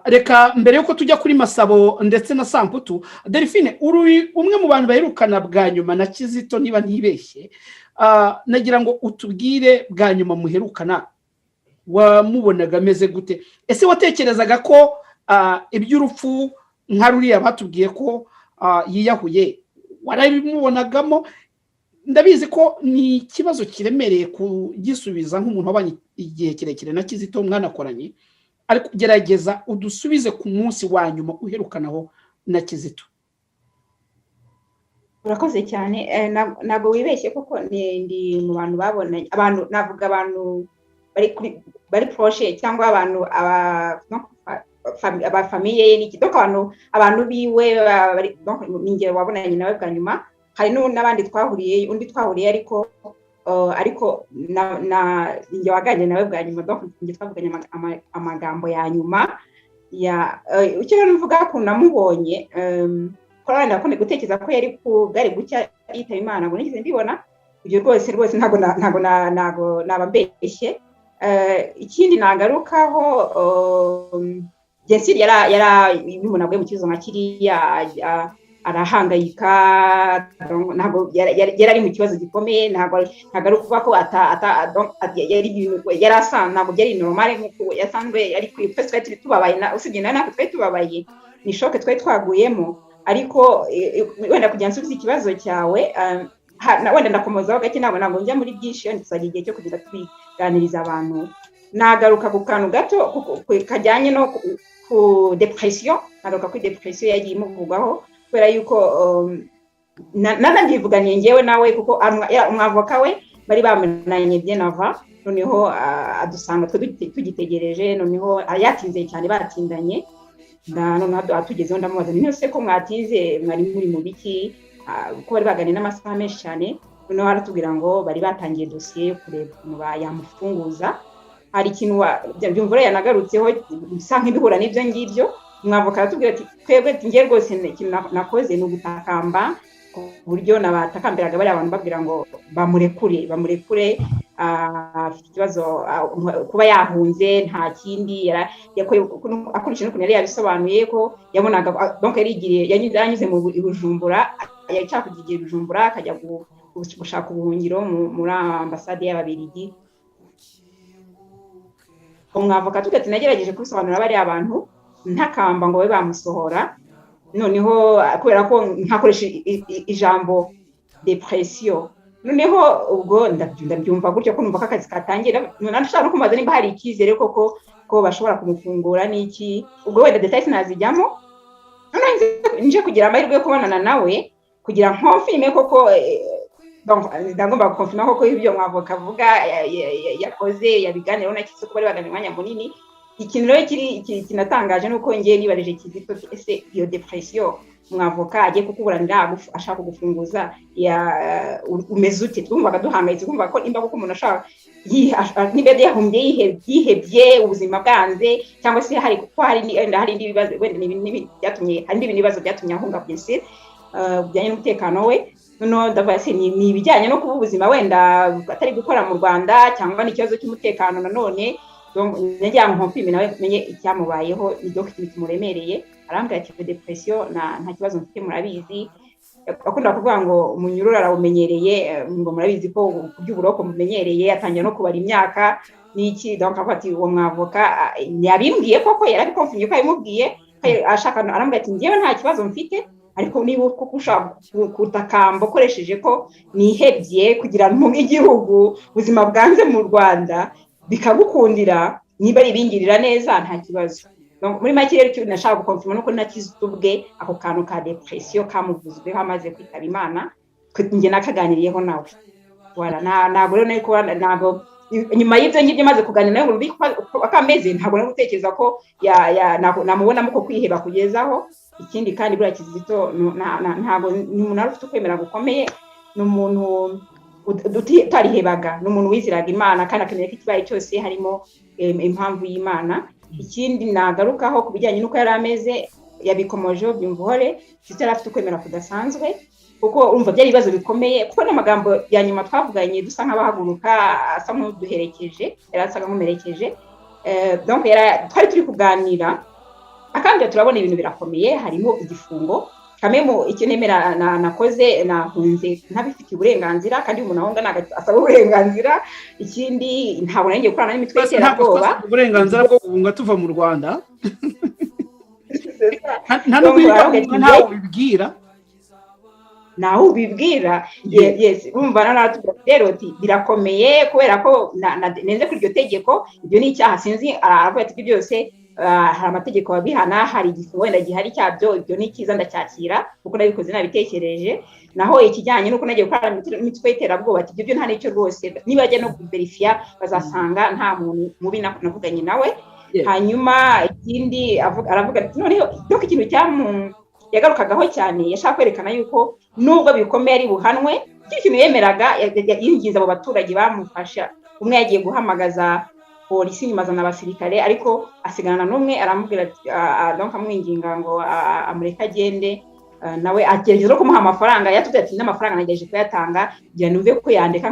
C: Reka mbere yuko tujya kuri Masabo ndetse na Samputu, Delphine uri umwe mu bantu baherukana bwa nyuma na Kizito niba ntibeshye. nagira ngo utubwire bwa nyuma muherukana wamubonaga ameze gute? Ese watekerezaga ko iby'urupfu nka ruriya batubwiye ko yiyahuye warabimubonagamo? Ndabizi ko ni ikibazo kiremereye kugisubiza nk'umuntu wabanye igihe kirekire na Kizito mwanakoranye, ariko gerageza udusubize ku munsi wa nyuma uherukanaho na Kizito.
G: urakoze cyane. Ntabwo wibeshye koko ndi mu bantu babonanye, abantu navuga abantu bari proche cyangwa abantu aba famille ye n'iki, donc abantu biwe ninjye wabonanye nawe bwa nyuma. Hari n'abandi twahuriye ariko ninjye waganiriye nawe bwa nyuma, donc ninjye twavuganye amagambo ya nyuma icyo mvuga ko namubonye ko wenda ko gutekereza ko yari bwari gucya yitaba Imana, ngo nigeze mbibona ibyo rwose ntago nabambeshye. Ikindi nagarukaho Jensir yara bimuna bwe mu kibazo nka kiriya arahangayika, ntago yari mu kibazo gikomeye, ntago ari kuvuga ko yari asa, ntago byari normal nk'uko yasanzwe ari kwifaswa tubabaye, usibye natwe twari tubabaye, ni shoke twari twaguyemo. Ariko wenda kugira nsubize ikibazo cyawe, wenda ndakomozaho gake, ntabwo njya muri byinshi, wenda tuzagira igihe cyo kugira tubiganiriza abantu. Nagaruka ku kantu gato kajyanye no ku depression, nagaruka kuri depression yagiye imuvugaho, kubera yuko nanandivuganiye ngewe nawe, kuko umwavoka we bari bamunanye byenava, noneho adusanga tugitegereje, noneho yatinze cyane, batindanye. Noneho atugezeho ndamubaza nti ese ko mwatinze mwari muri mu biki, kuko bari baganiriye n'amasaha menshi cyane. Noneho aratubwira ngo bari batangiye dosiye kureba ukuntu yamufunguza. Hari ikintu byumvura yanagarutseho bisa nk'ibihura n'ibyo ngibyo. Umwavoka aratubwira ati twebwe ngiye rwose ikintu nakoze ni ugutakamba ku buryo nabatakambiraga bari abantu babwira ngo bamurekure, afite ikibazo kuba yahunze, nta kindi akurikije n'ukuntu yari yabisobanuye ko yabonaga, donc yanyuze mu Bujumbura, yashaka kugiye Bujumbura akajya gushaka ubuhungiro muri ambasade y'Ababiligi. Umwavoka ati nagerageje kubisobanura bari abantu ntakamba ngo babe bamusohora, noneho kubera ko ntakoresha ijambo depression, noneho ubwo ndabyumva gutyo ko numva ko akazi katangira. Nashaka no kumaza nimba hari ikizere koko ko bashobora kumufungura n'iki, ubwo wenda details nazijyamo. Nje kugira amahirwe yo kubonana nawe kugira nkonfirme koko, ndagomba gukonfirma koko ibyo mwavoka avuga yakoze, yabiganiraho na Kizito, ko bari baganira umwanya munini. Ikintu rero kinatangaje nuko ngiye nibarije Kizito, ese iyo depression umwavoka agiye kukuburanira ashaka kugufunguza umeze ute? Twumvaga duhangayitse, twumva ko imba kuko umuntu ashaka niba yihebye ubuzima bwanze, cyangwa se hari indi bibazo, wenda n'ibindi bibazo byatumye ahunga Jensir bijyanye n'umutekano we. Noneho ndavuga se ni ibijyanye no kuba ubuzima wenda atari gukora mu Rwanda, cyangwa n'ikibazo cy'umutekano nanone. Nagira ngo mpimbe nawe menye icyamubayeho, ni docteur kimuremereye. Arambwira ati depression nta kibazo mfite, murabizi. Akunda kuvuga ngo umunyurura arawumenyereye, ngo murabizi ko by'uburoko mumenyereye, atangira no kubara imyaka n'iki. Donc afati uwo mwavoka yabimbwiye koko, yarabikonfirmye ko yamubwiye ashaka. Arambwira ati ngewe nta kibazo mfite, ariko niba kuko ushaka kutakamba ukoresheje ko nihebye kugira ngo nk'igihugu ubuzima bwanze mu Rwanda bikagukundira, niba ari ibingirira neza nta kibazo. Muri make rero icyo nashaka gukonfirma nuko na Kizito ubwe ako kantu ka depression kamuvuzweho amaze kwitaba Imana, nge nakaganiriyeho nawe. Ntabwo rero ntabwo nyuma y'ibyo ngibyo maze kuganira nawe ngo akameze, ntabwo no gutekereza ko namubonamo ko kwiheba kugezaho. Ikindi kandi buriya Kizito ntabwo ni umuntu wari ufite ukwemera gukomeye, ni umuntu utarihebaga, ni umuntu wiziraga Imana kandi akamenya ko ikibaye cyose harimo impamvu y'Imana. Ikindi nagarukaho ku bijyanye n'uko yari ameze, yabikomojeho byumvuhore. Kizito yari afite ukwemera kudasanzwe, kuko urumva byari ibibazo bikomeye, kuko n'amagambo ya nyuma twavuganye dusa nk'abahaguruka asa nk'uduherekeje, yari asaga nk'umuherekeje. Donc twari turi kuganira, akambwira turabona ibintu birakomeye, harimo igifungo, kamemo icyo nemera nakoze nahunze ntabifitiye uburenganzira kandi umuntu ahunga asaba uburenganzira. Ikindi ntabwo nanjye gukorana n'imitwe y'iterabwoba.
C: Uburenganzira bwo guhunga tuva mu Rwanda nta ntawe ubibwira
G: nawe ubibwira. Yes urumva rero birakomeye kubera ko nenze kuri iryo tegeko. Ibyo ni icyaha sinzi aravuga ati byose hari amategeko babihana, hari igifungo wenda gihari cyabyo. Ibyo ni cyiza ndacyakira kuko nabikoze nabitekereje. Naho ikijyanye nuko nagiye gukora imitwe y'iterabwoba ati ibyo nta nicyo rwose. Niba bajya no kuberifiya bazasanga nta muntu mubi navuganye nawe. Hanyuma ikindi aravuga ati noneho doko ikintu yagarukagaho cyane yashaka kwerekana yuko nubwo bikomeye ari buhanwe. Icyo kintu yemeraga yingiza abo baturage bamufasha. Umwe yagiye guhamagaza polisi nyuma azana abasirikare ariko asigarana n'umwe aramubwira ati donc amwinginga ngo amureka agende. Nawe agerageza no kumuha amafaranga. Yatubwiye ati n'amafaranga nagejeje kuyatanga kugira numve ko yandeka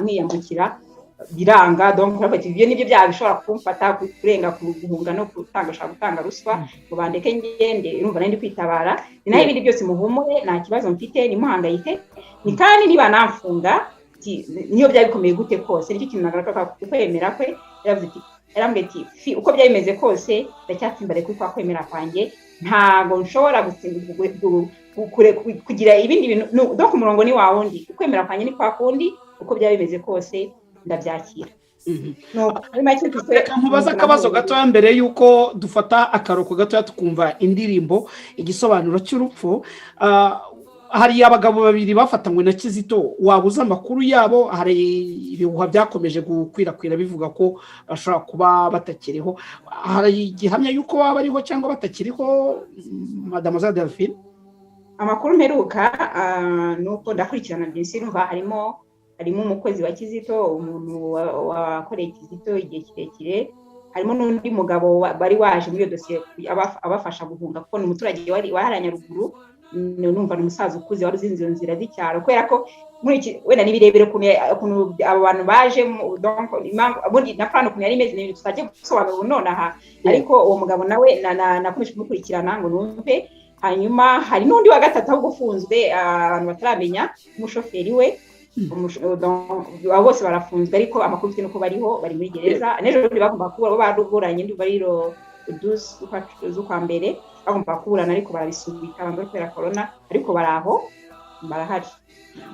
G: nkiyambukira biranga. Donc ati ibyo nibyo byaha bishobora kumfata kurenga guhunga no gutanga ruswa ngo bandeke ngende. Urumva nandi kwitabara. Ni naho ibindi byose muhumure nta kibazo mfite nimuhangayike. Ni kandi niba namfunga niyo byabikomeye gute kose nicyo kintu nagaraka kwemera kwe. Yarambwiye ati uko byabimeze kose ndacyatsimbare kuri kwa kwemera kwanjye. Ntago nshobora kugira ibindi bintu donc umurongo ni wa wundi. Ukwemera kwanjye ni kwa kundi uko byabimeze kose ndabyakira.
C: Nkubaza akabazo gato mbere yuko dufata akaruhuko gato tukumva indirimbo igisobanuro cy'urupfu. Hari abagabo babiri bafatanywe na Kizito, wabuza amakuru yabo. Hari ibihuha byakomeje gukwirakwira bivuga ko bashobora kuba batakiriho. Hari igihamya yuko baba bariho cyangwa batakiriho, Mademoiselle Delphine?
G: Amakuru mperuka nuko ndakurikirana byinshi numva harimo umukozi wa Kizito, umuntu wakoreye Kizito igihe kirekire. Harimo n'undi mugabo bari waje muri iyo dosiye abafasha guhunga kuko ni umuturage waharanya ruguru. Numva n'umusaza ukuze wari uzinze iyo nzira z'icyaro kubera ko muri iki wenda nibirebere ukuntu abo bantu baje donc ubundi na plan ukuntu yari imeze n'ibintu tutagiye gusobanura nonaha. Ariko uwo mugabo nawe nakomeje kumukurikirana ngo numve. Hanyuma hari n'undi wa gatatu aho gufunzwe abantu bataramenya umushoferi we. Bose barafunzwe ariko amakuru mfite nuko bariho bari muri gereza. N'ejo bagomba kuba baruburanye ndi bariro 12 z'ukwa mbere bagomba kuburana ariko barabisubika bamwe kubera corona ariko baraho barahari.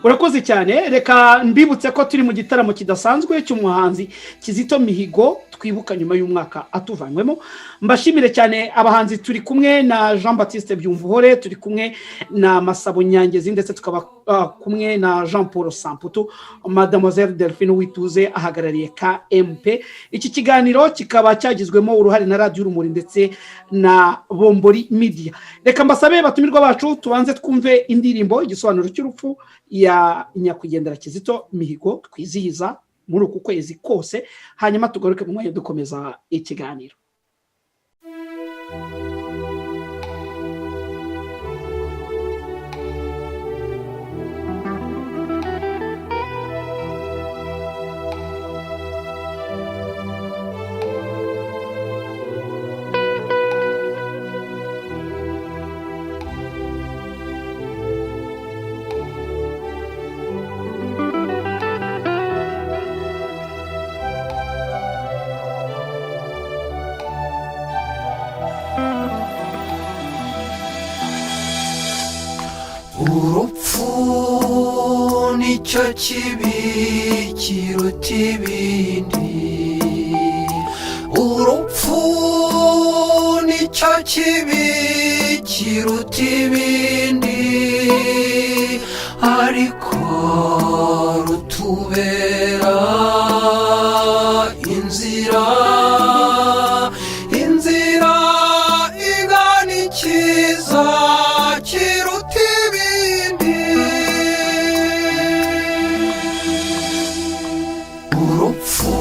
C: Urakoze cyane. Reka mbibutse ko turi mu gitaramo kidasanzwe cy'umuhanzi Kizito Mihigo twibuka nyuma y'umwaka atuvanywemo. Mbashimire cyane abahanzi turi kumwe na Jean Baptiste Byumvuhore, turi kumwe na Masabo Nyangezi ndetse tukaba kumwe na Jean Paul Samputu. Mademoiselle Delphine Wituze ahagarariye KMP. Iki kiganiro kikaba cyagizwemo uruhare na Radio Urumuri ndetse na Bombori Media. Reka mbasabe batumirwa bacu tubanze twumve indirimbo igisobanuro cy'urupfu ya nyakwigendera Kizito Mihigo twizihiza muri uku kwezi kose, hanyuma tugaruke mu mwanya dukomeza ikiganiro.
B: urupfu nicyo kibi kiruta ibindi, urupfu nicyo kibi kiruta ibindi, ariko rutubera inzira igana ikiza kiruta ibindi. Urupfu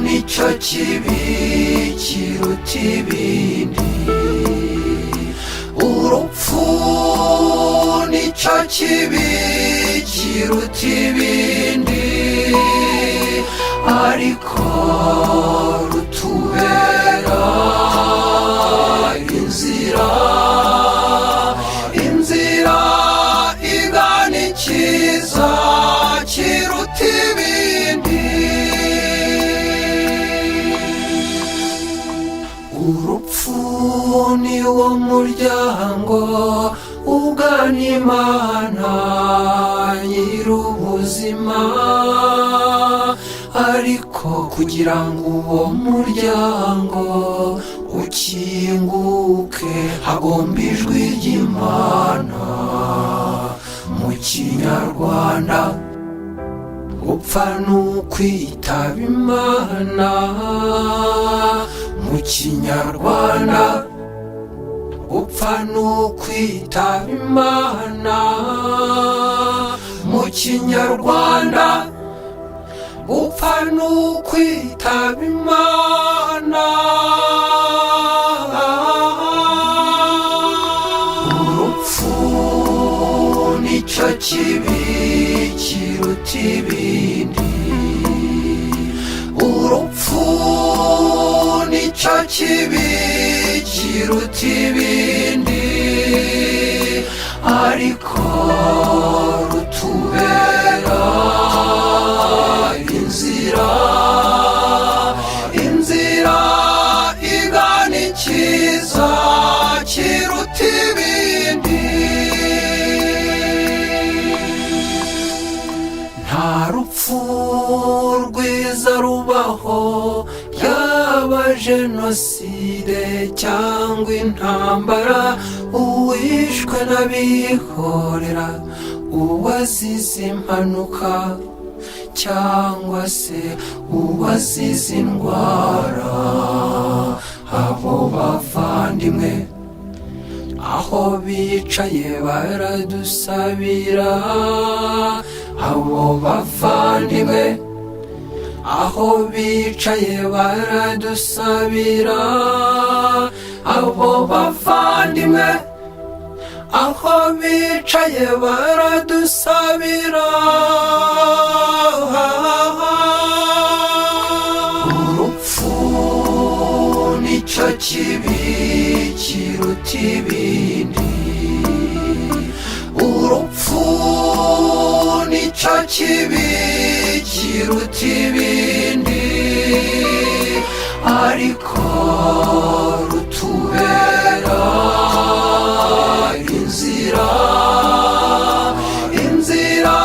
B: nicyo kibi kiruta ibindi, urupfu nicyo kibi kiruta ibindi, ariko rutubera inzira y'uwo muryango ugana Imana nyir'ubuzima, ariko kugira ngo uwo muryango ukinguke hagomba ijwi ry'Imana. Mu Kinyarwanda gupfa n'ukwitaba Imana, mu Kinyarwanda gupfa n'ukwitaba Imana, mu Kinyarwanda gupfa n'ukwitaba Imana. Urupfu nicyo kibi kiruta ibindi, urupfu nicyo kibi kiruta ibindi, ariko rutubera inzira, inzira igana icyiza kiruta ibindi. Nta rupfu rwiza rubaho, yaba jenoside cyangwa intambara, uwishwe n'abihorera, uwazize impanuka cyangwa se uwazize indwara. Abo bavandimwe aho bicaye baradusabira, abo bavandimwe aho bicaye baradusabira, abo bavandimwe aho bicaye baradusabira. Urupfu nicyo kibi kiruta ibindi, urupfu nicyo kibi kiruta ibindi, ariko rutubera inzira, inzira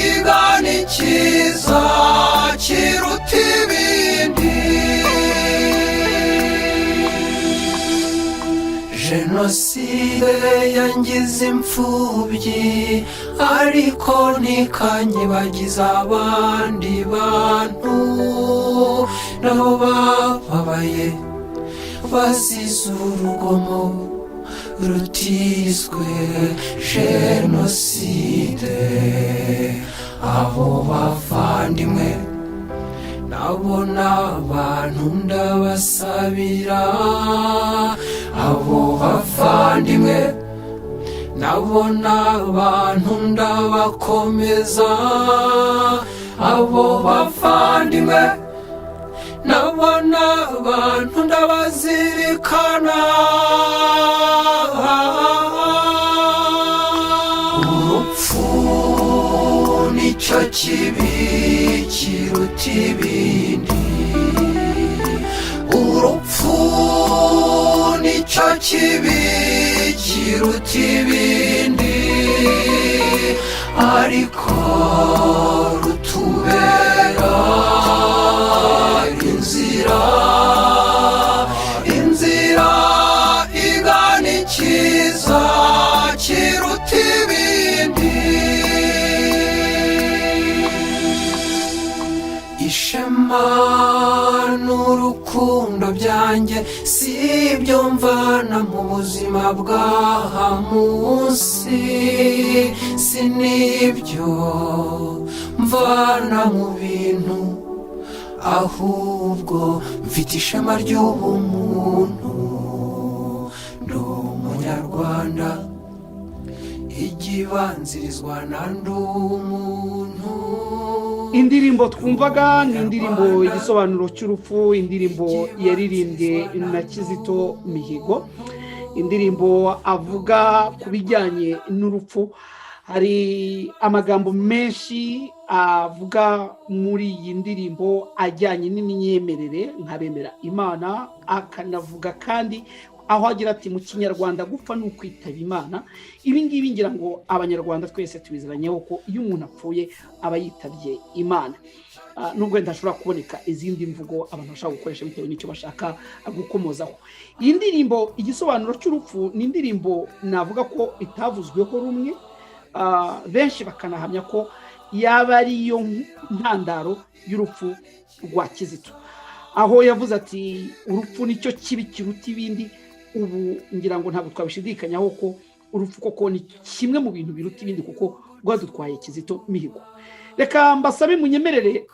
B: igana icyiza kiruta ibindi. Jenoside yangize imfubyi, ariko ntikanyibagiza abandi bantu nabo bababaye bazize urugomo rutiswe jenoside. Abo bavandimwe nabo n'abantu ndabasabira, abo bavandimwe nabo n'abantu ndabakomeza, abo bavandimwe nabo n'abantu ndabazirikana. Urupfu nicyo kibi kiruta ibindi, urupfu nicyo kibi kiruta ibindi, ariko rutubera inzira, inzira igana icyiza kiruta ibindi. Ishema n'urukundo byanjye si ibyo mvana mu buzima bw'aha munsi, si n'ibyo mvana mu bintu, ahubwo mfite ishema ry'ubumuntu. Ndi umunyarwanda, igibanzirizwa na ndi umuntu.
C: indirimbo twumvaga ni indirimbo igisobanuro cy'urupfu, indirimbo yaririmbwe na Kizito Mihigo, indirimbo avuga ku bijyanye n'urupfu. Hari amagambo menshi avuga muri iyi ndirimbo ajyanye n'imyemerere nk'abemera Imana, akanavuga kandi ku aho agira ati mu kinyarwanda gupfa ni ukwitaba Imana. Ibi ngibi ngira ngo abanyarwanda twese tubiziranyeho ko iyo umuntu apfuye aba yitabye Imana. Nubwo ndashobora kuboneka izindi mvugo abantu bashaka gukoresha bitewe n'icyo bashaka gukomozaho. Iyi ndirimbo igisobanuro cy'urupfu ni indirimbo navuga ko itavuzweho rumwe, benshi bakanahamya ko yaba ariyo ntandaro y'urupfu rwa Kizito, aho yavuze ati urupfu nicyo kibi kiruta ibindi. Ubu ngira ngo ntabwo twabishidikanyaho ko urupfu koko ni kimwe mu bintu biruta ibindi kuko rwadutwaye Kizito Mihigo. Reka mbasabe munyemerere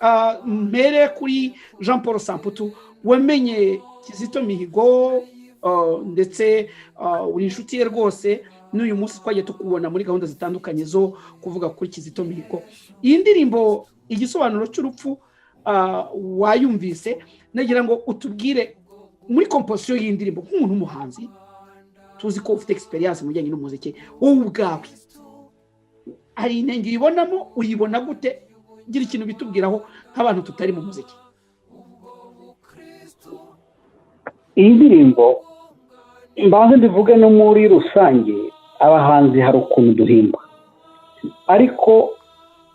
C: mpere kuri Jean Paul Samputu, wamenye Kizito Mihigo ndetse uri inshuti ye rwose, n'uyu munsi twagiye tukubona muri gahunda zitandukanye zo kuvuga kuri Kizito Mihigo. Iyi ndirimbo igisobanuro cy'urupfu wayumvise, nagira ngo utubwire muri composition y'indirimbo nk'umuntu w'umuhanzi tuzi ko ufite experience mu bijyanye n'umuziki, wowe ubwawe hari intenge uyibonamo, uyibona gute? Gira ikintu bitubwiraho nk'abantu tutari mu muziki.
F: Iyi ndirimbo mbanze ndivuge no muri rusange, abahanzi hari ukuntu duhimba, ariko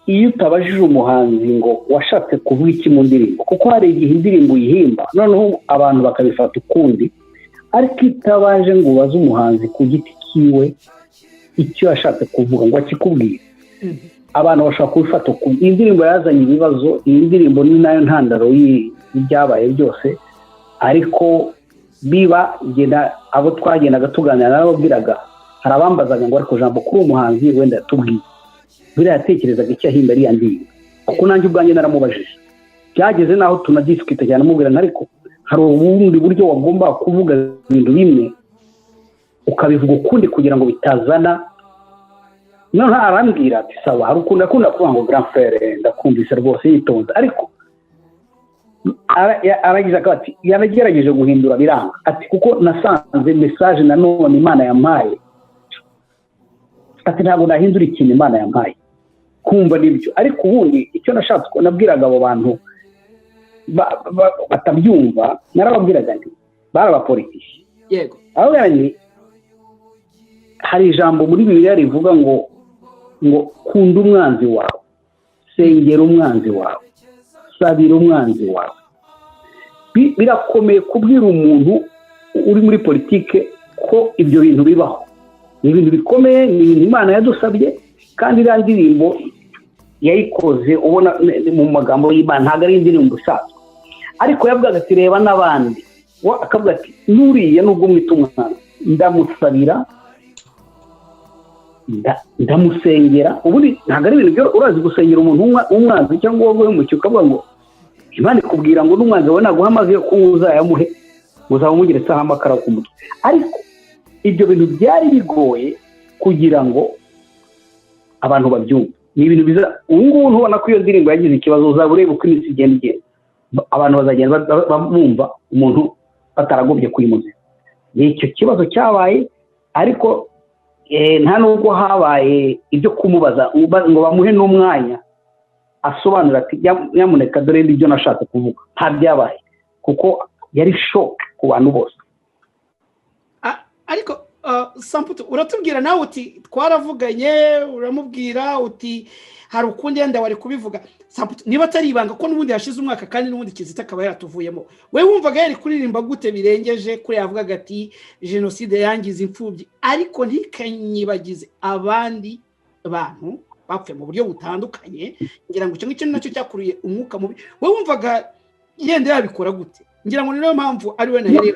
F: iyo utabajije umuhanzi ngo washatse kuvuga iki mu ndirimbo, kuko hari igihe indirimbo uyihimba noneho abantu bakabifata ukundi, ariko itabaje ngo ubaze umuhanzi ku giti kiwe icyo yashatse kuvuga ngo akikubwire, abantu bashobora kubifata ukundi. Iyi ndirimbo yazanye ibibazo, iyi ndirimbo ni nayo ntandaro y'ibyabaye byose, ariko biba abo twagendaga tuganira narababwiraga, hari abambazaga ngo ariko jambo kuri umuhanzi wenda yatubwiye biriya yatekerezaga icyo ahimba ariya ndirimbo, kuko nanjye ubwanjye naramubajije, byageze naho tunadiscuta cyane amubwira ariko hari ubundi buryo wagomba kuvuga ibintu bimwe ukabivuga ukundi kugira ngo bitazana. Noneho arambwira ati sawa, hari ukuntu akunda kuvuga ngo grand frère ndakumvise rwose yitonze, ariko aragize ati yaragerageje guhindura biranga, ati kuko nasanze message nanone Imana yampaye, ati ntabwo nahindura ikintu Imana yampaye kumva nibyo. Ariko ubundi icyo nashatse ko nabwiraga abo bantu batabyumva, narababwiraga nti barabapolitiki
C: Yego,
F: aho yani hari ijambo muri Bibiliya rivuga ngo kunda umwanzi wawe, sengera umwanzi wawe, sabira umwanzi wawe. Birakomeye kubwira umuntu uri muri politike ko ibyo bintu bibaho, ni ibintu bikomeye, ni ibintu Imana yadusabye, kandi iriya ndirimbo yayikoze ubona mu magambo y'Imana, ntabwo ari indirimbo isanzwe, ariko yavugaga ati reba n'abandi, akavuga ati nuriya nubwo mwita umwana ndamusabira ndamusengera. ubundi ntabwo ari ibintu urazi gusengera umuntu w'umwanzi cyangwa wowe w'umucyo ukavuga ngo Imana ikubwira ngo n'umwanzi wawe naguha amazi yo kunywa uzayamuhe, uzamumugeretseho amakara ku mutwe. Ariko ibyo bintu byari bigoye kugira ngo abantu babyumve, ni ibintu biza. ubu ngubu ntubona ko iyo ndirimbo yagize ikibazo, uzaba ureba uko iminsi igenda igenda, abantu bazagenda bumva umuntu bataragombye kuyimuzira. Ni icyo kibazo cyabaye, ariko nta nubwo habaye ibyo kumubaza ngo bamuhe n'umwanya asobanura ati nyamuneka dore ibyo nashatse kuvuga, nta byabaye, kuko yari shock ku bantu bose.
C: ariko Samputu uratubwira nawe uti twaravuganye, uramubwira uti hari ukundi yenda wari kubivuga. Samputu niba atari ibanga ko n'ubundi yashize umwaka kandi n'ubundi Kizito akaba yaratuvuyemo, we wumvaga yari kuririmba gute birengeje kuri yavugaga ati jenoside yangize imfubyi, ariko ntikanyibagize abandi bantu bapfuye mu buryo butandukanye? Ngira ngo icyo ngicyo nacyo cyakuruye umwuka mubi. We wumvaga yenda yabikora gute? Ngira ngo niyo mpamvu ari we nahereye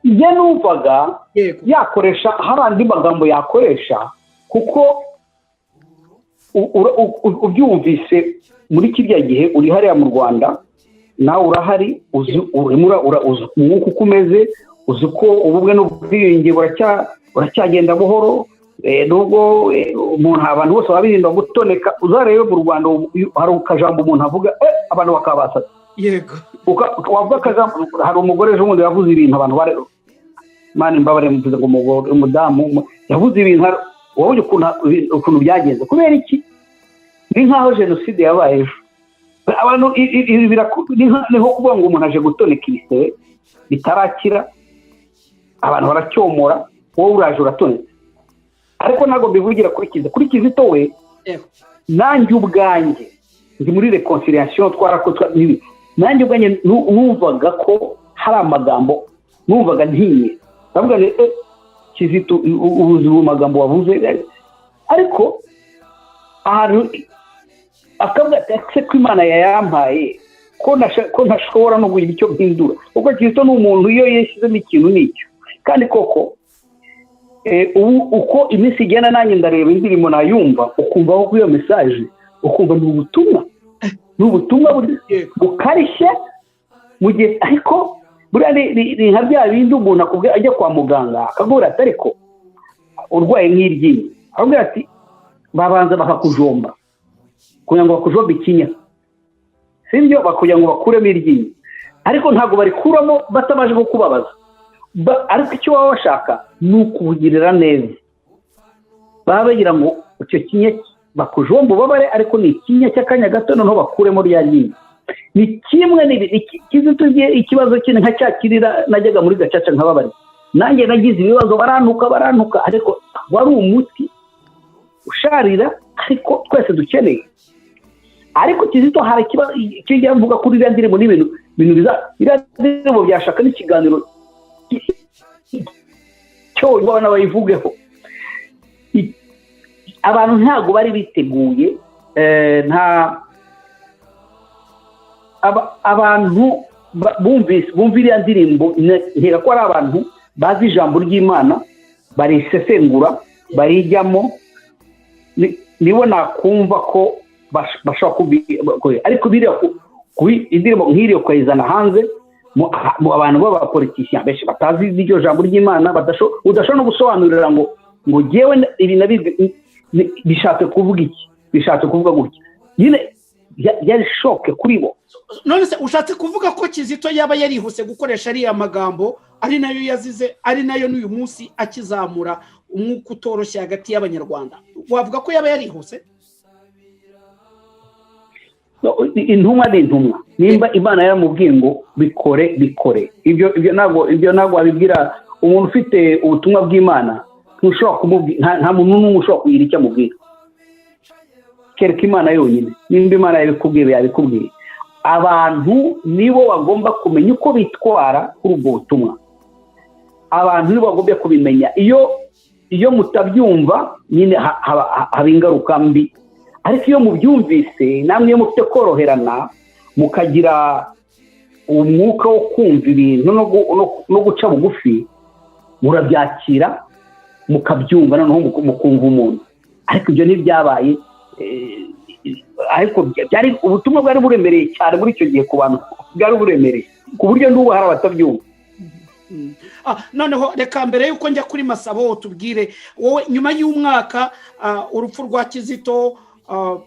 F: njye numvaga yakoresha hari andi magambo yakoresha, kuko ubyumvise muri kirya gihe uri hariya mu Rwanda, nawe urahari, uzi umwuka uko umeze, uzi ko ubumwe n'ubwiyunge buracyagenda buhoro, nubwo abantu bose baba birinda gutoneka. uzarebe mu Rwanda hari akajambo umuntu avuga abantu bakabasata.
C: Yego,
F: wavuga akajambo, hari umugore ejo bundi yavuze ibintu abantu bare Imana imbabare muvuze ngo umudamu yavuze ibintu, wabonye ukuntu byagenze. Kubera iki? Ni nkaho jenoside yabaye ejo. Abantu niho kuvuga ngo umuntu aje gutoneka ibisebe bitarakira, abantu baracyomora wowe uraje uratonetse ariko ntabwo mbivugira kuri Kizito we nanjye ubwanjye ndi muri reconciliation nanjye ubwanjye numvaga ko hari amagambo numvaga ntinye ndavuga ni Kizito ubu magambo wavuze ariko ahantu akavuga ati ko Imana yayampaye ko ntashobora no guhita icyo mpindura kuko Kizito ni umuntu iyo yashyizemo ikintu n'icyo kandi koko uko iminsi igenda nanjye ndareba indirimbo nayumva ukumva ko iyo message ukumva ni ubutumwa bukarishye mu gihe ariko buriya ni nka bya bindi umuntu akubwira ajya kwa muganga akagura ati ariko urwaye nk'iryinyo akubwira ati babanza bakakujomba kugira ngo bakujombe ikinya sibyo bakugira ngo bakuremo iryinyo ariko ntabwo barikuramo batabanje kukubabaza ariko icyo baba bashaka ni ukubugirira neza baba bagira ngo icyo kinya bakujomba ubabare ariko ni ikinya cy'akanya gato noneho bakuremo rya ryinyo ni kimwe Kizito ikibazo kine nka cyakirira najyaga muri gacaca nkababari nanjye nagize ibibazo baranuka ariko wari umuti usharira ariko twese dukeneye ariko Kizito hari ikibazo kijya mvuga kuri iriya ndirimbo n'ibintu iriya ndirimbo byashaka n'ikiganiro cyo abana bayivugeho abantu ntabwo bari biteguye abantu bumva iriya ndirimbo ntera ko ari abantu bazi ijambo ry'Imana barisesengura barijyamo nibo nakumva ko bashobora kubikora ariko biriya indirimbo nk'iriyo ukayizana hanze mu abantu b'abapoliticiens benshi batazi iryo jambo ry'Imana udashobora no gusobanurira ngo jyewe ibi nabizi bishatse kuvuga iki bishatse kuvuga gutya nyine yari shoke kuri bo
C: none se ushatse kuvuga ko Kizito yaba yarihuse gukoresha ariya magambo ari nayo yazize ari nayo n'uyu munsi akizamura umwuka utoroshye hagati y'abanyarwanda wavuga ko yaba yarihuse
F: intumwa ni intumwa nimba Imana yaramubwiye ngo bikore ibyo ntabwo wabibwira umuntu ufite ubutumwa bw'Imana ntushobora kumubwira nta muntu n'umwe ushobora kugira icyo amubwira kereka Imana yonyine nimba Imana yabikubwiye abantu nibo bagomba kumenya uko bitwara kuri ubwo butumwa abantu nibo bagomba kubimenya iyo mutabyumva nyine haba ingaruka mbi ariko iyo mubyumvise namwe iyo mufite koroherana mukagira umwuka wo kumva ibintu no guca bugufi murabyakira mukabyumva noneho mukumva umuntu ariko ibyo ntibyabaye ariko byari ubutumwa bwari buremereye cyane muri icyo gihe ku bantu bwari buremereye ku buryo n'ubu hari abatabyumva
C: noneho reka mbere yuko njya kuri Masabo tubwire wowe nyuma y'umwaka urupfu rwa Kizito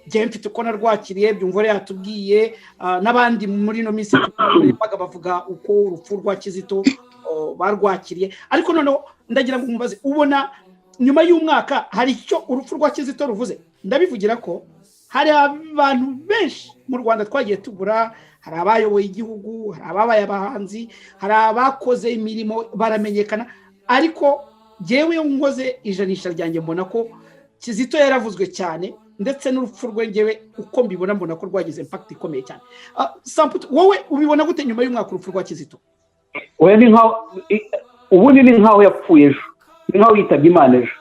C: njye mfite uko narwakiriye byumvore yatubwiye n'abandi muri ino minsi bavuga uko urupfu rwa Kizito barwakiriye ariko noneho ndagira ngo mubaze ubona nyuma y'umwaka hari icyo urupfu rwa Kizito ruvuze ndabivugira ko hari abantu benshi mu Rwanda twagiye tubura hari abayoboye igihugu hari ababaye abahanzi hari abakoze imirimo baramenyekana ariko jewe nkoze ijanisha ryanjye mbona ko Kizito yaravuzwe cyane ndetse n'urupfu rwe ngewe uko mbibona mbona ko rwagize impact ikomeye cyane Samputu wowe ubibona gute nyuma y'umwaka urupfu rwa Kizito
F: oya ni nkaho ubundi ni nkaho yapfuye ejo ni nkaho yitabye Imana ejo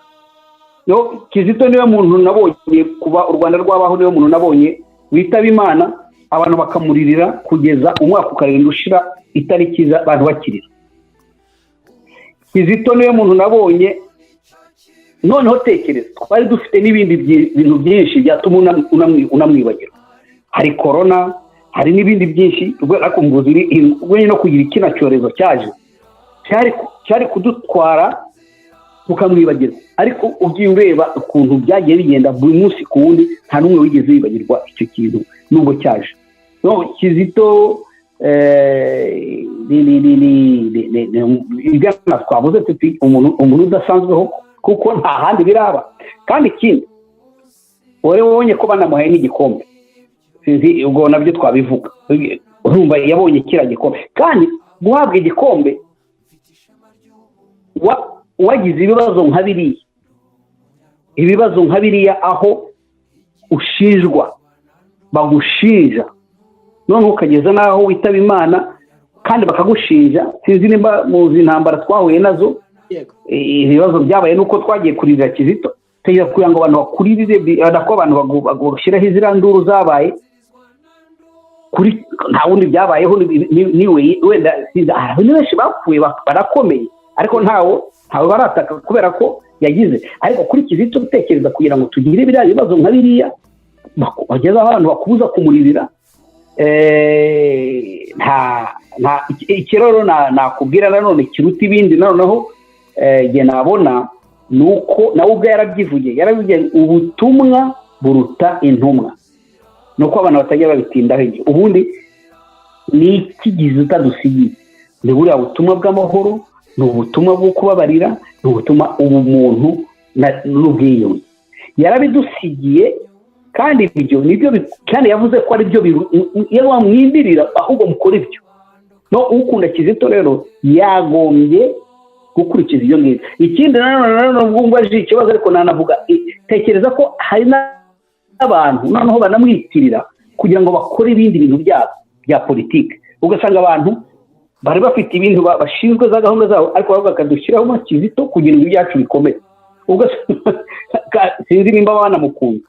F: yo Kizito niwe muntu nabonye kuba u Rwanda rwabaho niwe muntu nabonye witaba Imana abantu bakamuririra kugeza umwaka ukarindwi ushira itariki abantu bakirira Kizito niwe muntu nabonye noneho tekereza twari dufite n'ibindi bintu byinshi byatuma unamwibagirwa hari corona hari n'ibindi byinshi ariko mbuzi wenyine no kugira ikina cyorezo cyaje cyari kudutwara tukamwibagirwa ariko ugiye ureba ukuntu byagiye bigenda buri munsi ku wundi nta n'umwe wigeze wibagirwa icyo kintu nubwo cyaje no Kizito ibyo twavuze tuti umuntu udasanzweho kuko nta handi biraba kandi ikindi wowe wabonye ko banamuhaye n'igikombe sinzi ubwo nabyo twabivuga urumva yabonye kiriya gikombe kandi guhabwa igikombe wagize ibibazo nka biriya aho ushinjwa bagushinja none ukageza n'aho witaba Imana kandi bakagushinja. sinzi nimba muzi intambara twahuye nazo, ibibazo byabaye nuko twagiye kurira Kizito tegera kugira ngo abantu bakuririre adako abantu bagushyiraho izira nduru zabaye kuri nta wundi byabayeho niwe wenda ni benshi bapfuye barakomeye ariko ntawe barataka kubera ko yagize. ariko kuri Kizito utekereza kugira ngo tugire biriya bibazo nka biriya bageza abantu bakubuza kumuririra nta ikiroro nakubwira nanone kiruta ibindi noneho igihe nabona nuko nawe ubwo yarabyivugiye ubutumwa buruta intumwa, nuko abantu batajya babitindaho igihe ubundi ni ikigize utadusigiye. ni buriya butumwa bw'amahoro, ni ubutumwa bwo kubabarira, ni ubutumwa ubumuntu n'ubwiyunge yarabidusigiye. kandi ibyo nibyo kandi yavuze ko ari byo iyo wamwindirira ahubwo mukora ibyo. no ukunda Kizito rero yagombye gukurikiza ibyo ngibyo. ikindi nanone ubwo aje ikibazo ariko nanavuga tekereza ko hari n'abantu noneho banamwitirira kugira ngo bakore ibindi bintu bya politiki. ugasanga abantu bari bafite ibintu bashinzwe za gahunda zabo ariko bakadushyiraho Kizito kugira ngo ibyacu bikomere. sinzi nimba banamukunda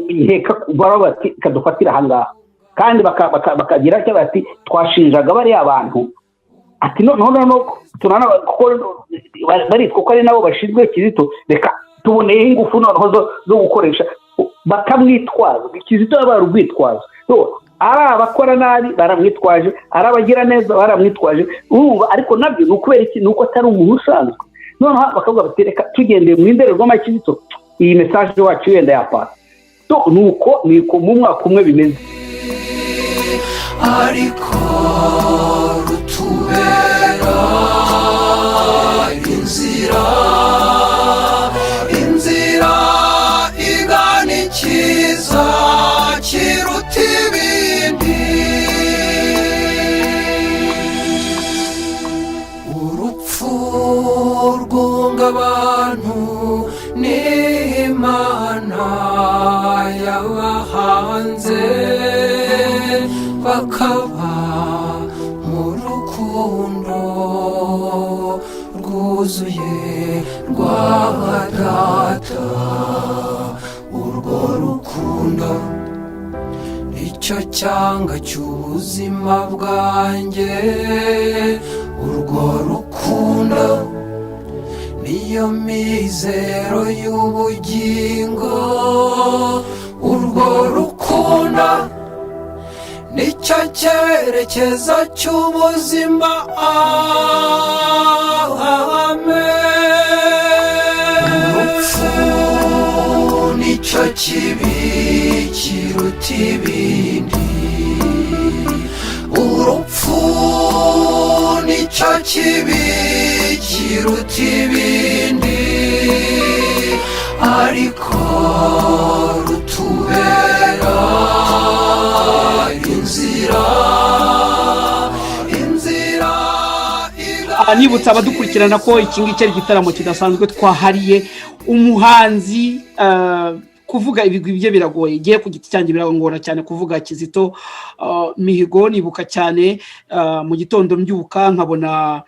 F: iheka bara bati kadufatira ahangaha kandi bakagira cyo bati twashinjaga bari abantu ati no tunana ko bari ko ari nabo bashinzwe Kizito reka tuboneye ingufu noneho zo gukoresha bakamwitwaza. Kizito yabarugwitwaza ari abakora nabi baramwitwaje, ari abagira neza baramwitwaje. ariko nabyo nukubera iki nuko atari umuntu usanzwe. noneho bakavuga bati reka tugendeye mu indorerwamo ya Kizito iyi message wacu yenda yapasa. nuko mu mwaka umwe bimeze.
B: ariko rutubera inzira igana ikiza kiruta ibindi. urupfu rwunga abantu n'Imana yabahanze bakaba mu rukundo rwuzuye rwa Data. urwo rukundo nicyo cyanga cy'ubuzima bwanjye. urwo rukundo niyo mizero y'ubugingo. urwo rukundo nicyo cyerekezo cy'ubuzima. urupfu nicyo kibi kiruta ibindi. urupfu nicyo kibi kiruta ibindi. ariko rutubera inzira
C: nibutsa abadukurikirana ko iki ngiki ari igitaramo kidasanzwe twahariye umuhanzi. kuvuga ibigwi bye biragoye, giye ku giti cyanjye biragora cyane kuvuga Kizito Mihigo. nibuka cyane mu gitondo mbyuka nkabona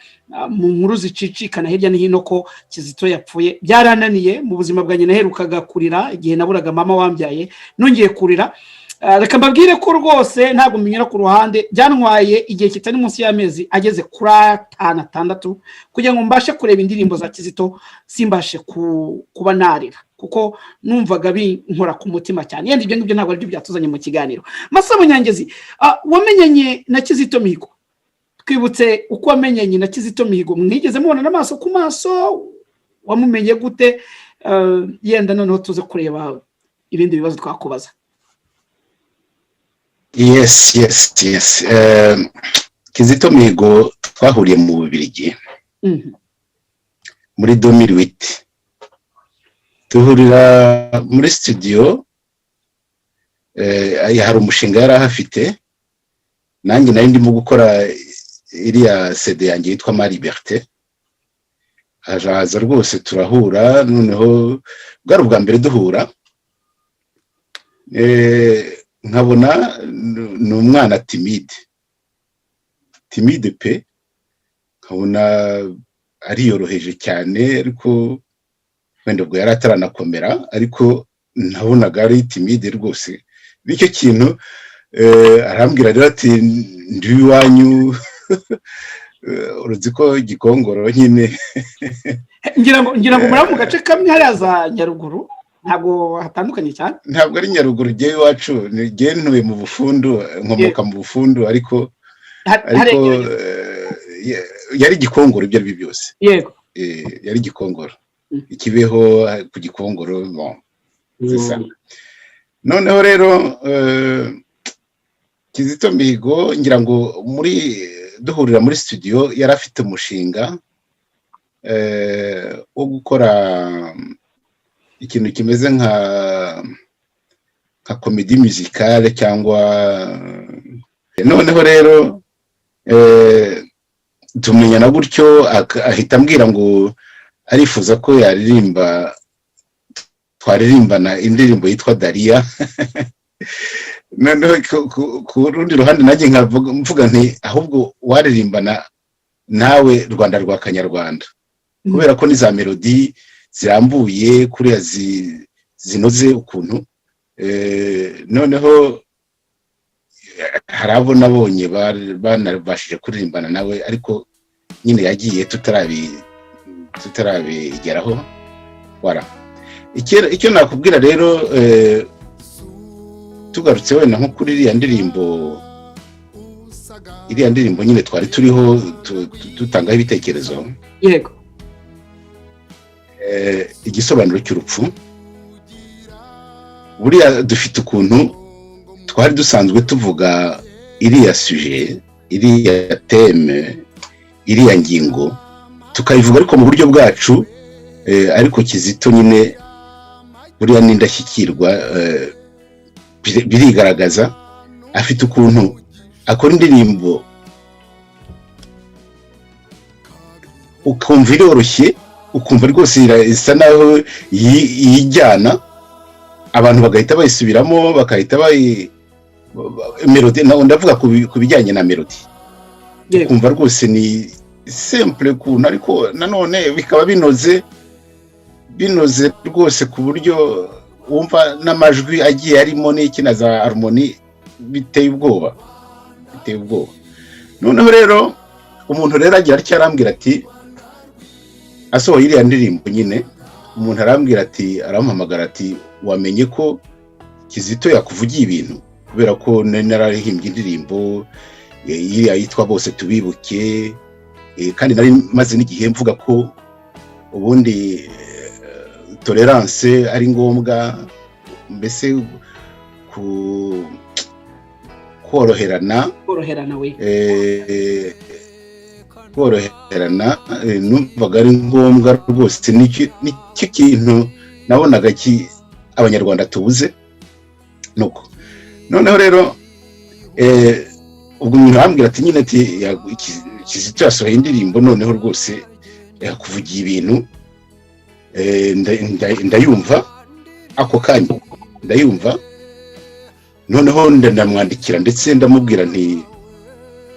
C: mu nkuru zicicikana hirya no hino ko Kizito yapfuye. byarananiye mu buzima bwanjye, naherukaga kurira igihe naburaga mama wambyaye, nongeye kurira. reka mbabwire ko rwose ntabwo mbinyura ku ruhande, byantwaye igihe kitari munsi y'amezi ageze kuri 5-6 kugira ngo mbashe kureba indirimbo za Kizito simbashe kuba narira, kuko numvaga binkora ku mutima cyane. yenda ibyo ngibyo ntabwo ari byo byatuzanye mu kiganiro. Masa Munyangezi, wamenyanye na Kizito Mihigo, twibutse uko wamenyanye na Kizito Mihigo. mwigeze mubona n'amaso ku maso? wamumenye gute? yenda noneho tuze kureba ibindi bibazo twakubaza.
E: Yes. Kizito Mihigo twahuriye mu Bubiligi muri 2008. Tuhurira muri studio, hari umushinga yari ahafite, nanjye nari ndimo gukora iriya CD yanjye yitwa Ma Liberté. haza rwose turahura, noneho bwari ubwa mbere duhura, nkabona ni umwana timide pe, nkabona ariyoroheje cyane, ariko wenda ubwo yari ataranakomera, ariko nabonaga ari timide rwose. Bityo kintu arambwira rero ati ndi iwanyu, uruzi ko Gikongoro nyine.
C: ngira ngo muri mu gace kamwe hariya za Nyaruguru, ntabwo hatandukanye cyane.
E: Ntabwo ari Nyaruguru, jyewe iwacu jyewe ntuye mu Bufundu, nkomoka mu Bufundu, ariko yari Gikongoro ibyo ari byo byose.
C: Yego,
E: yari Gikongoro, Ikibeho ku Gikongoro. Noneho rero Kizito Mihigo ngira ngo duhurira muri studio, yari afite umushinga wo gukora ikintu kimeze nka komedi musicale cyangwa. Noneho rero tumenyana gutyo, ahita ambwira ngo arifuza ko twaririmbana indirimbo yitwa Daria. Noneho ku rundi ruhande nanjye mvuga nti ahubwo waririmbana nawe Rwanda rwa Kanyarwanda, kubera ko ni za melodi zirambuye kuriya zinoze ukuntu. Noneho hari abo nabonye banabashije kuririmbana nawe, ariko nyine yagiye tutarabigeraho. Icyo nakubwira rero, tugarutse wenda nko kuri iriya ndirimbo nyine twari turiho dutangaho ibitekerezo.
C: Yego.
E: Igisobanuro cy'urupfu, buriya dufite ukuntu twari dusanzwe tuvuga iriya suje, iriya teme, iriya ngingo, tukayivuga ariko mu buryo bwacu, ariko Kizito nyine buriya n'indashyikirwa, birigaragaza. Afite ukuntu akora indirimbo ukumva iroroshye, ukumva rwose isa naho yijyana, abantu bagahita bayisubiramo, bagahita melodi. Ndavuga ku bijyanye na melodi, ukumva rwose ni simple kuntu, ariko nanone bikaba binoze rwose ku buryo wumva n'amajwi agiye arimo n'iki na za harmoni, biteye ubwoba. Noneho rero umuntu rero agira icyo arambwira ati, asohoye iriya ndirimbo nyine, umuntu arambwira ati, arampamagara ati, wamenye ko Kizito yakuvugiye ibintu, kubera ko nararihimbye indirimbo iriya yitwa Bose Tubibuke, kandi nari maze n'igihe mvuga ko ubundi tolerance ari ngombwa, mbese koroherana, numvaga ari ngombwa rwose. Nicyo kintu nabonaga abanyarwanda tubuze. Nuko noneho rero ubwo umuntu arambwira ati nyine ati, Kizito yasohoye indirimbo, noneho rwose yakuvugiye ibintu, ndayumva ako kanya, ndayumva. Noneho ndamwandikira ndetse ndamubwira nti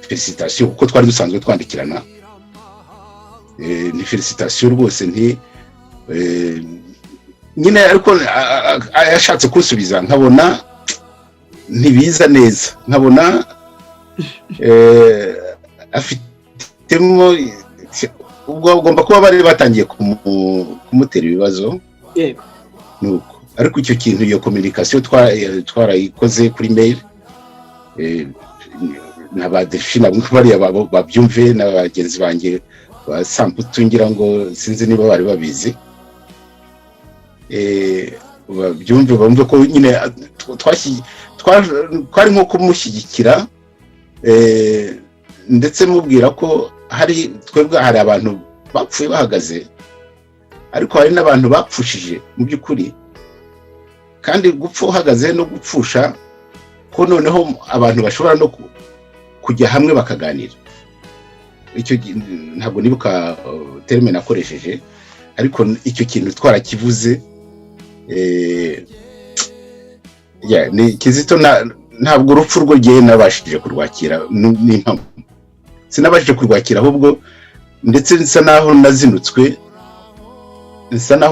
E: felicitation, kuko twari dusanzwe twandikirana. Ni felicitation rwose, nti nyine, ariko yashatse kunsubiza, nkabona ntibiza neza, nkabona afitemo, ubwo agomba kuba bari batangiye kumutera ibibazo.
C: Yego.
E: Nuko ariko icyo kintu, iyo communication twarayikoze kuri mail, n'abadefi nabo bariya babyumve, n'abagenzi banjye basamputu, ngira ngo sinzi niba bari babizi, babyumve, bumve ko nyine twari nko kumushyigikira, ndetse mubwira ko twebwe hari abantu bapfuye bahagaze, ariko hari n'abantu bapfushije mu by'ukuri, kandi gupfa uhagaze no gupfusha ko noneho abantu bashobora no kujya hamwe bakaganira. ntabwo nibuka terme nakoresheje, ariko icyo kintu twarakivuze. Ni Kizito ntabwo urupfu rwo gihe nabashije kurwakira, n'impamvu sinabashije kurwakira, ahubwo ndetse nsa naho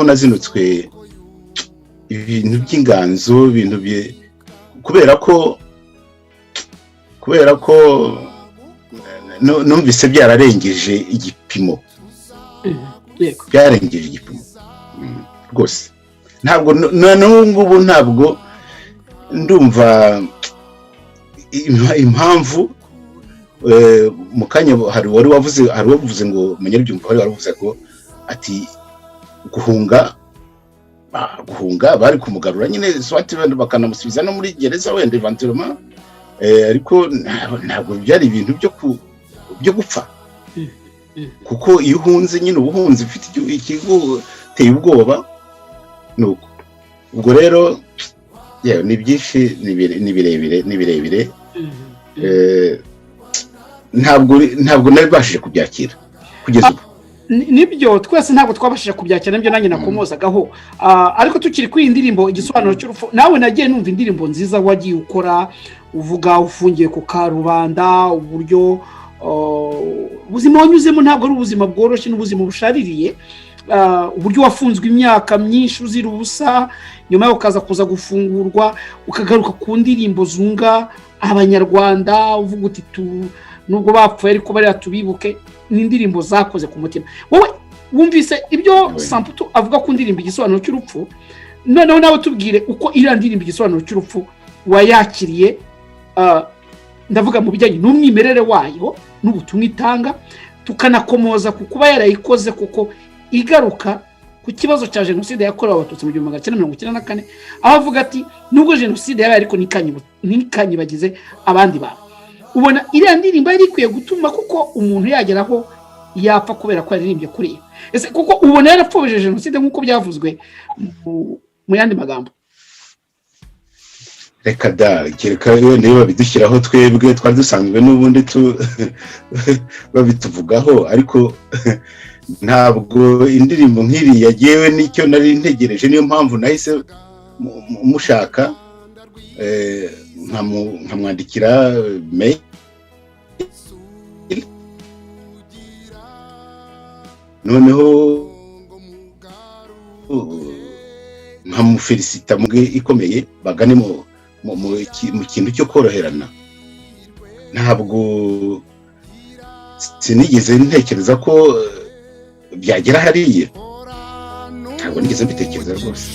E: nazinutswe ibintu by'inganzo, ibintu kubera ko numvise byararengeje igipimo, byarengeje igipimo rwose. Ntabwo n'ubu ntabwo ndumva impamvu. Mu kanya hari wavuze ngo Munyarubyumva wari wavuze ko ati guhunga bari kumugarura nyine swati bakanamusubiza no muri gereza wenda eventuellement, ariko ntabwo byari ibintu byo gupfa, kuko iyo uhunze nyine ubuhunzi ufite ikiguteye ubwoba nuko. Ubwo rero ni byinshi, ni birebire, ntabwo nabashije kubyakira kugeza ubu.
C: Nibyo twese ntabwo twabashije kubyakira, nibyo nanjye nakomozagaho. Ariko tukiri kuri indirimbo igisobanuro cy'urupfu, nawe nagiye numva indirimbo nziza wagiye ukora, uvuga ufungiye ku Karubanda, uburyo ubuzima wanyuzemo ntabwo ari ubuzima bworoshye, n'ubuzima bushaririye, uburyo wafunzwe imyaka myinshi uzira ubusa, nyuma yaho ukaza kuza gufungurwa, ukagaruka ku ndirimbo zunga abanyarwanda, uvuga uti nubwo bapfuye ariko bari tubibuke. Ni indirimbo zakoze ku mutima. Wowe wumvise ibyo Samputu avuga ku ndirimbo igisobanuro cy'urupfu, noneho nawe tubwire uko iriya ndirimbo igisobanuro cy'urupfu wayakiriye, ndavuga mu bijyanye n'umwimerere wayo n'ubutumwa itanga, tukanakomoza ku kuba yarayikoze kuko igaruka ku kibazo cya jenoside yakorewe abatutsi mu 1994, aho avuga ati nubwo jenoside yabaye ariko ntikanyibagize abandi bantu. Ubona iriya ndirimbo yari ikwiye gutuma kuko umuntu yageraho yapfa kubera ko yaririmbye kuri iyo. Ese kuko ubona yarapfobije jenoside nk'uko byavuzwe mu yandi magambo?
E: Reka niba babidushyiraho twebwe twari dusanzwe n'ubundi babituvugaho, ariko ntabwo indirimbo nk'iri yagiyewe n'icyo nari ntegereje. Niyo mpamvu nahise mushaka nkamwandikira mail, noneho nkamufelicita muge ikomeye, bagane mu kintu cyo koroherana. Ntabwo sinigeze ntekereza ko byagera hariya, ntabwo nigeze mbitekereza rwose.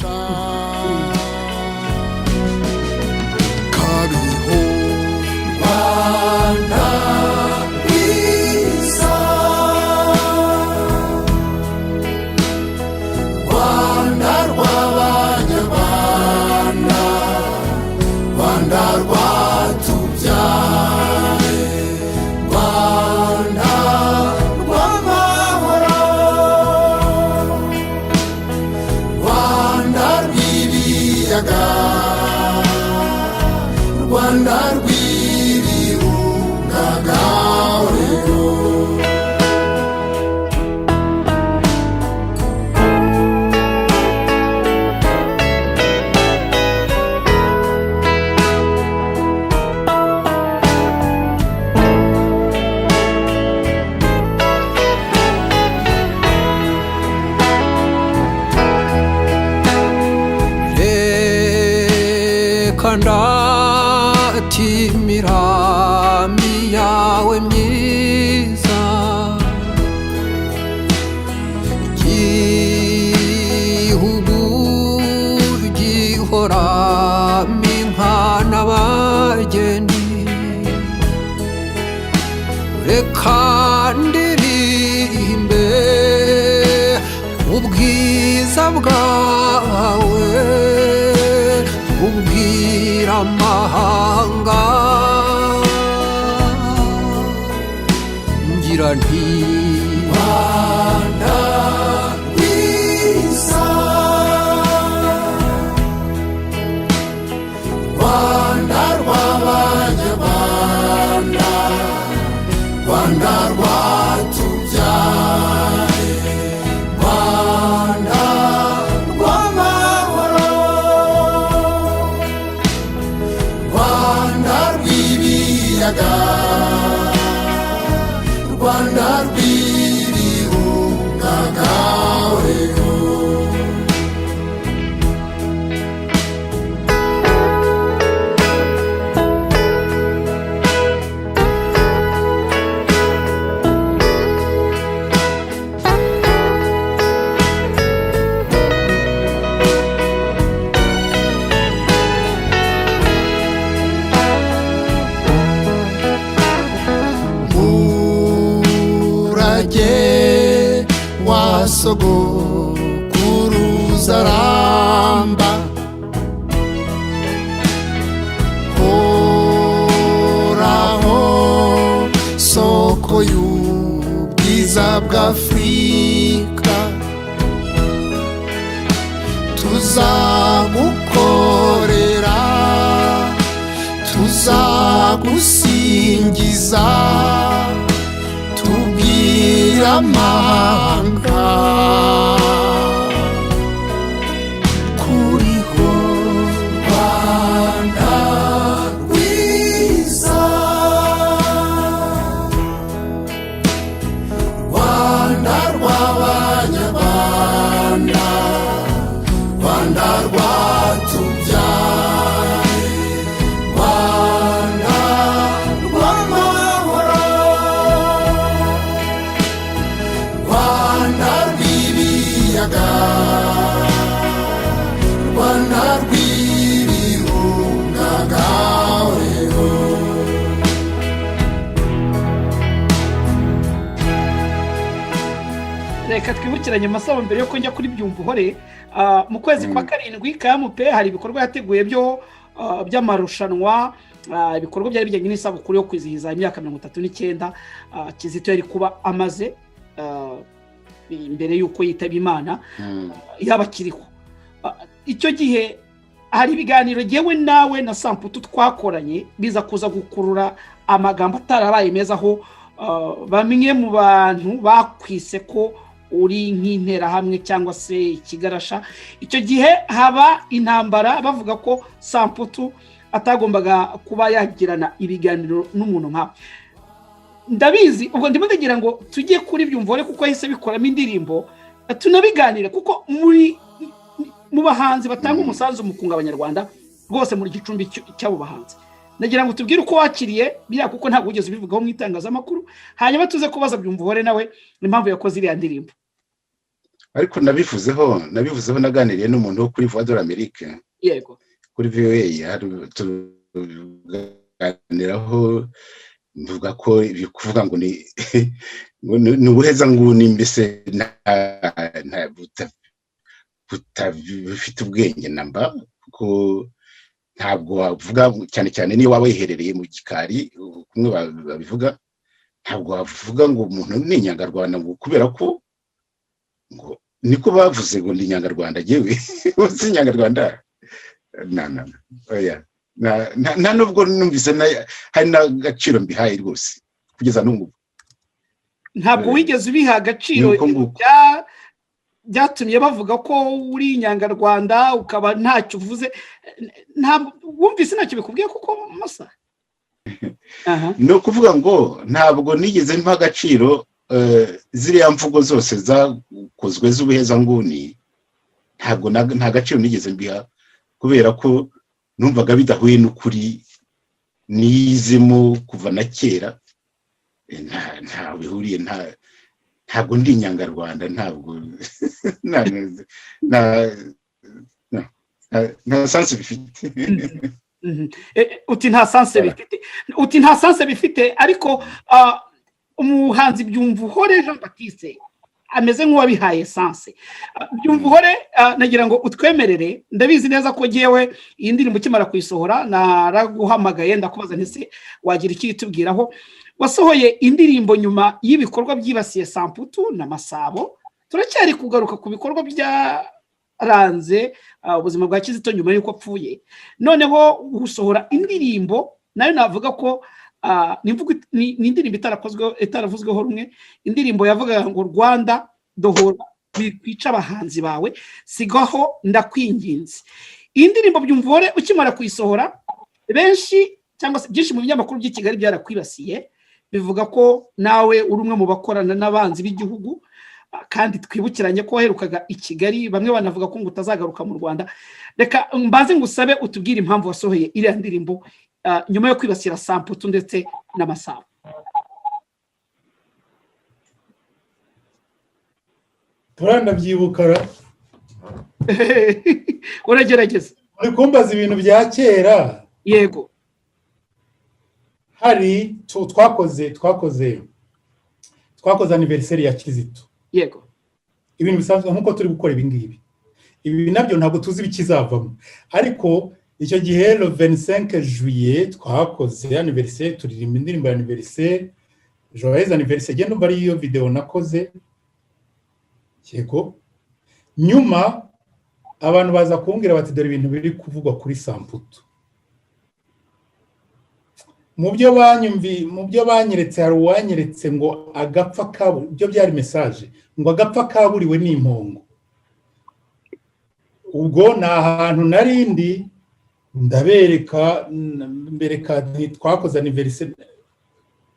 B: Imirami yawe myiza, igihugu gihoramo inka n'abageni, reka ndirimbe ubwiza bwawe, ubwira amahanga, ngira nti Rwanda rwiza, Rwanda rw'abanyarwanda, Rwanda rwa rw'ibiyaga Rwanda rw'ibirunga gaweho sogokuruza ramba horaho soko y'ubwiza bw'Afrika tuzagukorera tuzagusingiza amahanga kuriho Rwanda rwiza Rwanda rw'abanyarwanda Rwanda rwatubyaye Rwanda rw'amahoro Rwanda rw'ibiyaga Rwanda rw'ibirunga gaweho
C: reka twibukiranye amasabo mbere yo njya kuri Byumvuhore mu kwezi kwa karindwi KMP hari ibikorwa yateguye by'amarushanwa ibikorwa byari bijyanye n'isabukuru yo kwizihiza imyaka 39 Kizito yari kuba amaze imbere y'uko yitaba Imana yabakiriho icyo gihe hari ibiganiro yewe nawe na Samputu twakoranye biza kuza gukurura amagambo atarabaye meza aho bamwe mu bantu bakwise ko uri nk'intera hamwe cyangwa se ikigarasha icyo gihe haba intambara bavuga ko Samputu atagombaga kuba yagirana ibiganiro n'umuntu nka ndabizi ubwo ndimo ndagira ngo tujye kuri Byumvuhore kuko yahise bikoramo indirimbo tunabiganire kuko mu bahanzi batanga umusanzu mu kunga abanyarwanda rwose muri gicumbi cy'abo bahanzi nagira ngo tubwire uko wakiriye biriya kuko ntabwo ugeze ubivugaho mu itangazamakuru hanyuma tuze kubaza Byumvuhore nawe impamvu yakoze iriya ndirimbo
E: ariko nabivuzeho naganiriye n'umuntu wo kuri Voix de l'Amérique
C: yego
E: kuri VOA tuganiraho mvuga ko ibyo kuvuga ngo ni ubuheza nguni mbese bufite ubwenge namba kuko ntabwo wavuga cyane cyane niyo waba wiherereye mu gikari kumwe babivuga ntabwo wavuga ngo umuntu ni inyangarwanda ngo kubera ko ngo niko bavuze ngo ni inyangarwanda yewe uzi inyangarwanda oya nta nubwo numvise hari n'agaciro mbihaye rwose kugeza n'ubu
C: ntabwo wigeze ubiha agaciro byatumye bavuga ko uri inyangarwanda ukaba ntacyo uvuze ntabwo wumvise ntacyo bikubwiye kuko masa
E: ni ukuvuga ngo ntabwo nigeze mpa agaciro ziriya mvugo zose zakozwe z'ubuhezanguni nta gaciro nigeze mbiha kubera ko numvaga bidahuye n'ukuri nizemo kuva na kera nta bihuriye ntabwo ndi inyangarwanda ntabwo nta sanse bifite
C: uti nta sanse bifite ariko umuhanzi Byumvuhore Jean Baptiste ameze nk'uwabihaye sanse Byumvuhore nagira ngo utwemerere ndabizi neza ko yewe iyi ndirimbo ukimara kuyisohora naraguhamagaye ndakubaza ntese wagira iki tubwiraho wasohoye indirimbo nyuma y'ibikorwa byibasiye Samputu na Masabo turacyari kugaruka ku bikorwa byaranze ubuzima bwa Kizito nyuma y'uko apfuye noneho gusohora indirimbo nayo navuga ko ni indirimbo itaravuzweho rumwe indirimbo yavuga ngo Rwanda dohora kwica abahanzi bawe sigaho ndakwinginze iyi ndirimbo Byumvuhore ukimara kuyisohora benshi cyangwa se byinshi mu binyamakuru by'i Kigali byarakwibasiye bivuga ko nawe uri umwe mu bakorana n'abanzi b'igihugu kandi twibukiranye ko waherukaga i Kigali bamwe banavuga ko ngo utazagaruka mu Rwanda. Reka mbaze ngusabe utubwire impamvu wasohoye iriya ndirimbo nyuma yo kwibasira Samputu ndetse n'Amasabo.
D: turanabyibukara
C: uragerageza
D: uri kumbaza ibintu bya kera.
C: yego
D: hari twakoze anniversaire ya Kizito.
C: yego
D: Ibintu bisanzwe nkuko turi gukora ibi nabyo ntabwo tuzi bikizavamo, ariko icyo gihe le 25 juillet twakoze anniversaire, turirimba indirimbo ya anniversaire, joyeux anniversaire. Genda umva iyo video nakoze. Yego, nyuma abantu baza kumbwira bati dore ibintu biri kuvugwa kuri Samputu. Mu byo banyeretse hari uwanyeretse ngo agapfa kaburi, byo byari message ngo agapfa kaburiwe n'impongo. Ubwo na ahantu narindi ndabereka twakoze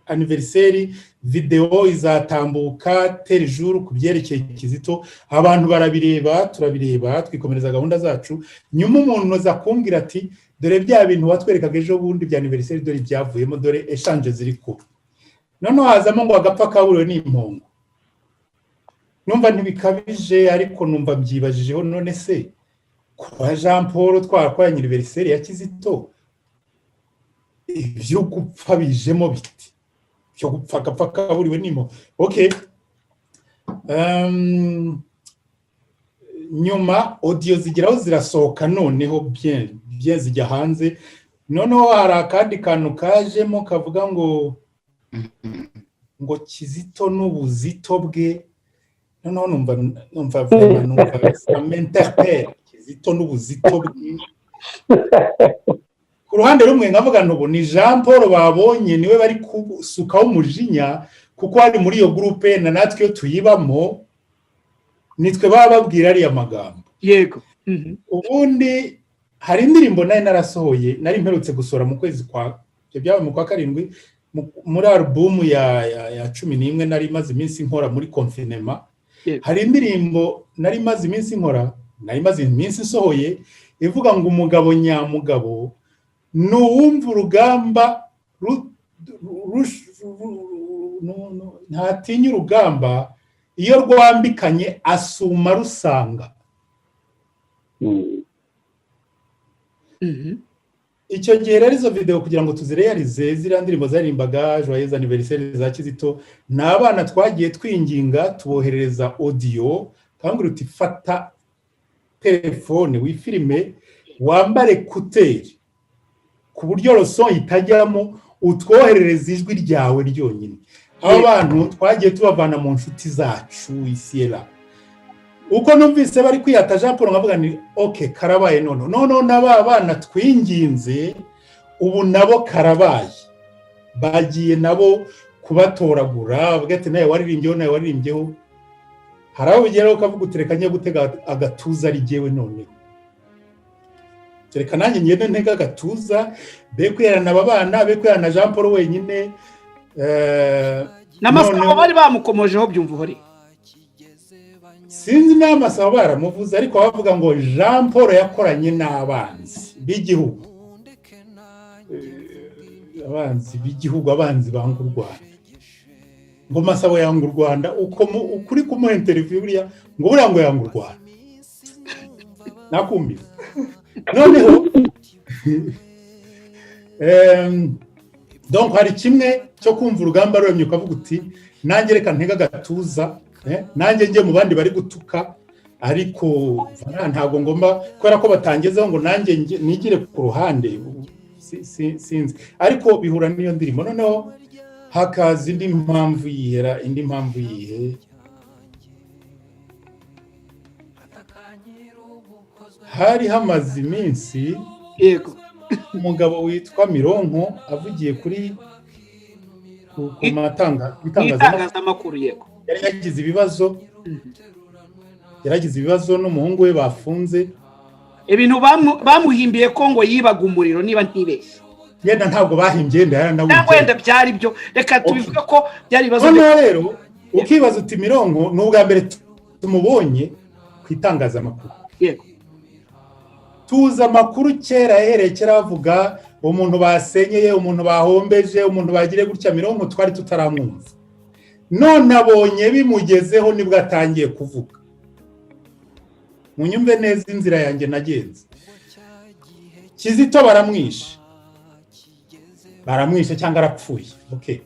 D: anniversaire video izatambuka tel jour ku byerekeye Kizito, abantu barabireba, turabireba, twikomereza gahunda zacu. Nyuma umuntu aza kumbwira ati dore bya bintu watwerekaga ejo bundi bya anniversaire, dore byavuyemo, dore echange ziri ko. Noneho hazamo ngo agapfa kaburiwe n'impongo. Numva ntibikabije, ariko numva mbyibajijeho, none se kwa Jean Paul twakora anniversaire ya Kizito ibyo gupfa bijemo biti, byo gupfa agapfa kaburiwe n'impongo. Okay, nyuma audio zigeraho zirasohoka, noneho bien zijya hanze. Noneho hari akandi kantu kajemo kavuga ngo Kizito n'ubuzito bwe. Noneho numva m'interpelle, Kizito n'ubuzito bwe. Ku ruhande rumwe nkavuga ntubu ni Jean Paul babonye niwe bari kusukaho umujinya, kuko ari muri iyo groupe na natwe yo tuyibamo, nitwe baba babwira ari amagambo.
C: yego
D: Ubundi hari indirimbo narasohoye, nari mperutse gusora mu kwezi kwa byabaye mu kwa karindwi, muri album ya 11 nari maze iminsi nkora muri confinement. Hari indirimbo nari maze iminsi nkora, nari maze iminsi sohoye, ivuga ngo umugabo nyamugabo nuwumva urugamba ntatinya urugamba, iyo rwambikanye asuma rusanga. Icyo gihe rero izo video kugira ngo tuzirealize, ziriya ndirimbo zaririmbaga joyeux anniversaire za Kizito, n'abana twagiye twinginga tuboherereza audio, kandi uti fata telefone wifilime, wambare kuteri ku buryo roson itajyamo, utwoherereza ijwi ryawe ryonyine. Abo bantu twagiye tubavana mu nshuti zacu isiera. Uko numvise bari kwiyata Jean Paul, nkavuga ni okay, karabaye nono n'aba bana twinginze, ubu nabo karabaye, bagiye nabo kubatoragura, bavuga ati nawe waririmbyeho. Hari aho bigeraho ukavuga utereka njye gutega agatuza ari jyewe, none tereka nanjye ngende ntega agatuza, be kwirana aba bana, be kwirana Jean Paul wenyine.
C: n'Amasabo bari bamukomojeho byumva uhori.
D: Sinzi n'Amasabo baramuvuze, ariko bavuga ngo Jean Paul yakoranye n'abanzi b'igihugu, abanzi b'igihugu, abanzi banga u Rwanda. Ngo Masabo yanga u Rwanda, ukuri kumuha interview buriya ngo buriya ngo yanga u Rwanda. Nakumbi noneho donc hari kimwe cyo kumva urugamba ruremye ukavuga uti nanjye reka ntega gatuza, nanjye njye mu bandi bari gutuka, ariko ntabwo ngomba kubera ko batangezeho ngo nanjye nigire ku ruhande. Sinzi, ariko bihura n'iyo ndirimbo. Noneho hakaza indi mpamvu yihe, hari hamaze iminsi
C: yego
D: umugabo witwa Mironko avugiye kuri ku
C: itangazamakuru. yego
D: yaragize ibibazo n'umuhungu we bafunze.
C: Ibintu bamuhimbiye ko ngo yibaga umuriro, niba ntibeshye.
D: yenda ntabwo bahimbye yenda
C: ntabwo
D: yaranawugiye
C: wenda byari byo reka tubivuge ko byari ibibazo
D: noneho rero ukibaza uti Mironko ni ubwa mbere tumubonye ku itangazamakuru
C: yego
D: tuzi amakuru kera yahereye kera bavuga umuntu basenyeye umuntu bahombeje umuntu bagire gutya Mironko twari tutaramwumva none abonye bimugezeho nibwo atangiye kuvuga munyumve neza inzira yanjye nagenze Kizito baramwishe cyangwa arapfuye okay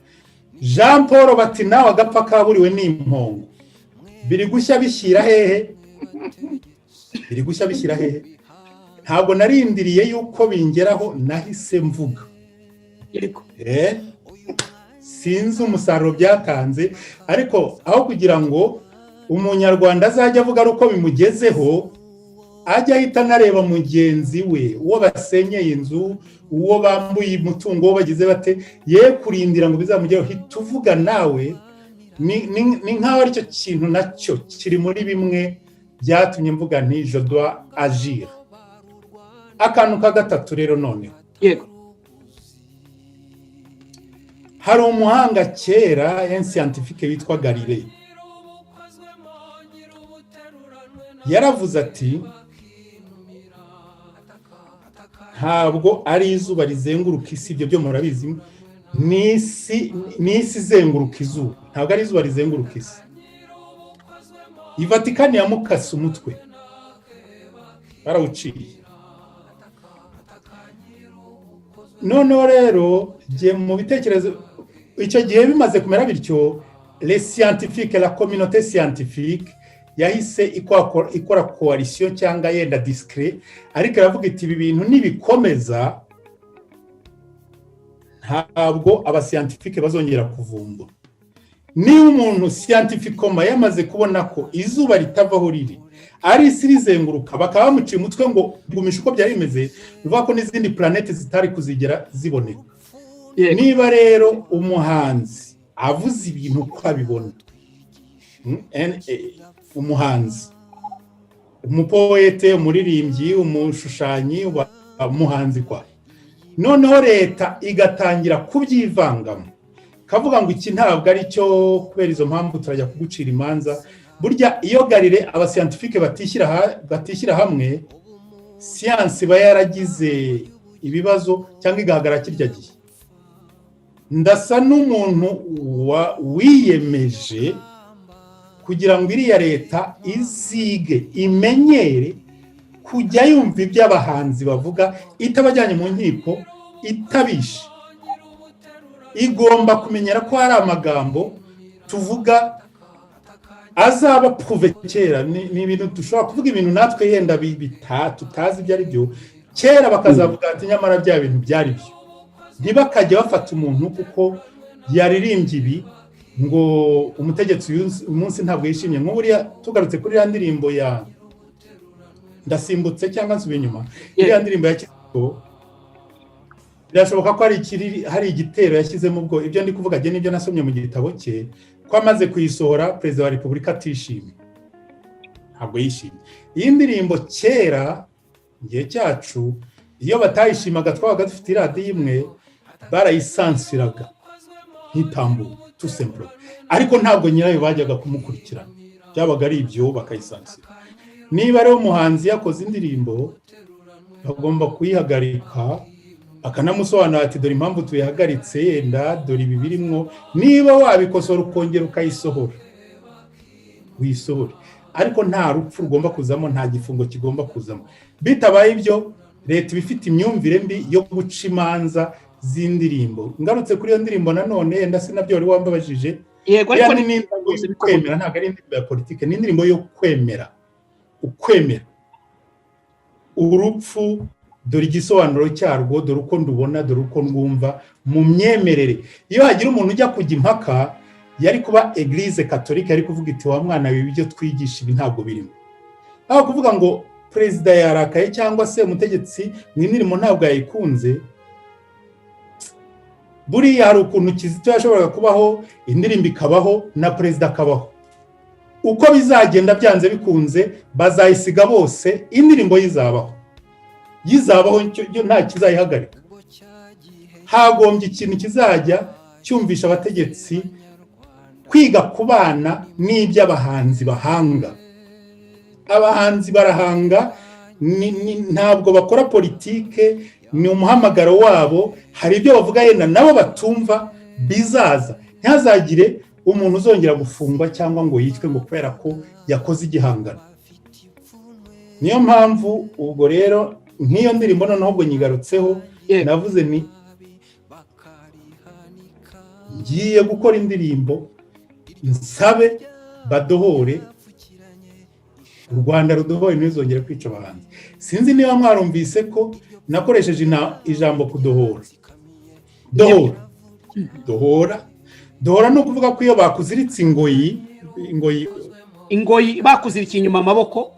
D: Jean Paul bati nawe agapfa kaburiwe n'impongo biri gushya bishyira hehe ntabwo narindiriye yuko bingeraho nahise mvuga
C: yego
D: sinzi umusaruro byatanze ariko aho kugira ngo umunyarwanda azajya avuga ari uko bimugezeho ajya ahita anareba mugenzi we uwo basenyeye inzu uwo bambuye umutungo wo bagize bate ye kurindira ngo bizamugereho hita uvuga nawe ni nk'aho aricyo kintu nacyo kiri muri bimwe byatumye mvuga nti je dois agir akantu ka gatatu rero noneho
C: yego
D: hari umuhanga kera un scientifique witwa Galilei yaravuze ati ntabwo ari izuba rizenguruka isi ibyo byo murabizi n'isi izenguruka izuba ntabwo ari izuba rizenguruka isi Vatikani yamukase umutwe barawuciye noneho rero mu bitekerezo icyo gihe bimaze kumera bityo les scientifiques la communauté scientifique yahise ikora coalition cyangwa yenda discret ariko iravuga iti ibi bintu nibikomeza ntabwo aba scientifique bazongera kuvumbura ni umuntu scientificoma yamaze kubona ko izuba ritavaho riri ari isi rizenguruka bakaba bamuciye umutwe ngo gumisha uko byari bimeze bivuga ko n'izindi planete zitari kuzigera ziboneka niba rero umuhanzi avuze ibintu uko abibona umuhanzi umupoete umuririmbyi umushushanyi umuhanzi kwa noneho leta igatangira kubyivangamo kavuga ngo iki ntabwo ari cyo kubera izo mpamvu turajya kugucira imanza burya iyo Galilei aba scientifique batishyira hamwe science iba yaragize ibibazo cyangwa igahagara kirya gihe ndasa n'umuntu wiyemeje kugira ngo iriya leta izige imenyere kujya yumva iby'abahanzi bavuga itabajyanye mu nkiko itabishe igomba kumenyera ko hari amagambo tuvuga azaba prouvé kera ni ibintu dushobora kuvuga ibintu natwe yenda tutazi ibyo ari byo kera bakazavuga ati nyamara bya bintu byari byo ntibakajya bafata umuntu kuko yaririmbye ibi ngo umutegetsi umunsi ntabwo yishimye nk'uburiya tugarutse kuri ya ndirimbo ya ndasimbutse cyangwa nsubiye inyuma iriya ndirimbo ya Kizito birashoboka ko hari igitero yashyizemo ubwo ibyo ndi kuvuga njye nibyo nasomye mu gitabo cye ko amaze kuyisohora perezida wa repubulika atishimye ntabwo yishimye iyi ndirimbo kera igihe cyacu iyo batayishimaga twabaga dufite iradiyo imwe barayisansiraga ntitambuke tout simplement ariko ntabwo nyirayo bajyaga kumukurikirana byabaga ari ibyo bakayisansira niba rero umuhanzi yakoze indirimbo bagomba kuyihagarika akanamusobanura ati dore impamvu tuyihagaritse yenda dore ibi birimo niba wabikosora ukongera ukayisohora wisohora ariko nta rupfu rugomba kuzamo nta gifungo kigomba kuzamo bitabaye ibyo leta ibifite imyumvire mbi yo guca imanza z'indirimbo ngarutse kuri iyo ndirimbo nanone yenda sinabyo wari wambabajije
C: yego ariko ni
D: indirimbo yo kwemera ntabwo ari indirimbo ya politike ni indirimbo yo kwemera ukwemera urupfu dore igisobanuro cyarwo dore uko ndubona dore uko ndwumva mu myemerere iyo hagira umuntu ujya kujya impaka yari kuba Eglise Catholique yari kuvuga iti wa mwana we ibyo twigisha ibi ntabwo birimo aho kuvuga ngo perezida yarakaye cyangwa se umutegetsi mu indirimbo ntabwo yayikunze buriya hari ukuntu Kizito yashoboraga kubaho indirimbo ikabaho na perezida akabaho uko bizagenda byanze bikunze bazayisiga bose indirimbo yizabaho nta kizayihagarika hagombye ikintu kizajya cyumvisha abategetsi kwiga kubana n'iby'abahanzi bahanga. Abahanzi barahanga, ntabwo bakora politike, ni umuhamagaro wabo, hari ibyo bavuga yenda nabo batumva bizaza. Ntihazagire umuntu uzongera gufungwa cyangwa ngo yicwe ngo kubera ko yakoze igihangano. Niyo mpamvu ubwo rero nk'iyo ndirimbo noneho ubwo nyigarutseho, navuze ni ngiye gukora indirimbo nsabe badohore, u Rwanda rudohoye ntizongere kwica abahanzi. Sinzi niba mwarumvise ko nakoresheje ijambo kudohora. Dohora no kuvuga ko iyo bakuziritse ingoyi
C: bakuzirikiye inyuma amaboko.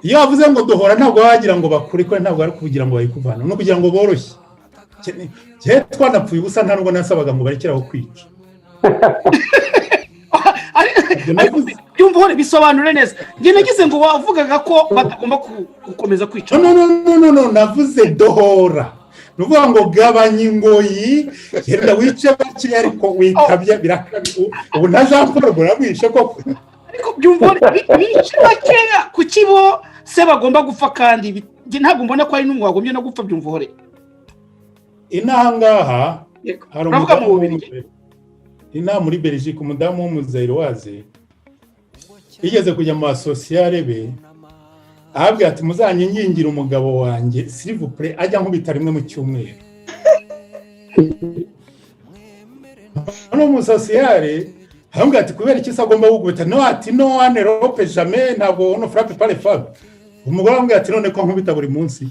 D: Iyo bavuze ngo dohora ntabwo wagira ngo bakure, ko ntabwo ari kugira ngo bayikuvana, no kugira ngo boroshye. Je twanapfuye ubusa, nta nubwo nasabaga ngo barekeraho kwica.
C: Byumva bisobanure neza. Nge nagize ngo wavugaga ko batagomba gukomeza kwica.
D: No, navuze dohora. Nuvuga ngo gabanya ingoyi, genda wice bake ariko wikabya birakabye. Ubu ntazakora buramwishe koko.
C: Ariko byumva bice bakeya ku kibo se bagomba gupfa, kandi ntabwo mbona ko ari n'umwe wagombye no gupfa. Byumva hore
D: inahangaha hari umudamu muri Belgique, umudamu w'umuzairoise yigeze kujya mu asosiyale be, ahabwira ati muzanyingingira umugabo wanjye s'il vous plaît ajya nkubita rimwe mu cyumweru. Hano mu asosiyale ahabwira ati kubera iki se agomba gukubita? No, ati no one rope jamais, ntabwo ono frappe pas les femmes. Umugore ahabwira ati none ko nkubita buri munsi.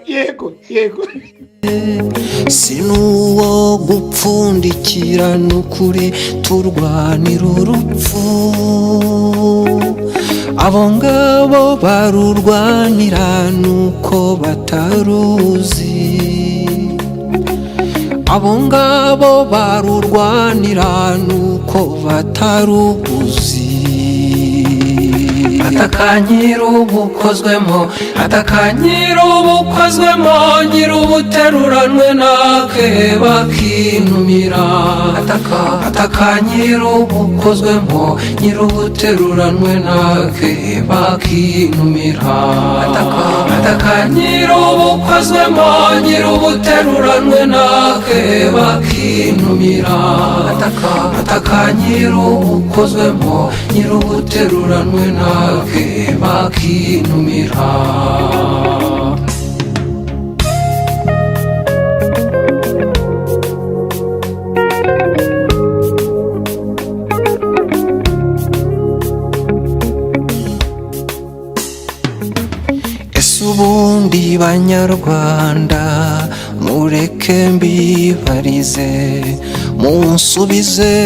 C: Yego
H: sinuwo gupfundikira n'ukuri turwanira urupfu, abo ngabo barurwanira nuko bataruzi, abo ngabo barurwanira nuko bataruzi. Atakanyira ubukozwemo, atakanyira ubukozwemo, nyira ubuteruranwe nake bakinumira. Atakanyira ubukozwemo, nyira ubuteruranwe nake bakinumira. Atakanyira ubukozwemo, nyira ubuteruranwe nake bakinumira. Atakanyira ubukozwemo, nyira ubuteruranwe nake bakinumira. Ese ubundi banyarwanda mureke mbibarize, munsubize,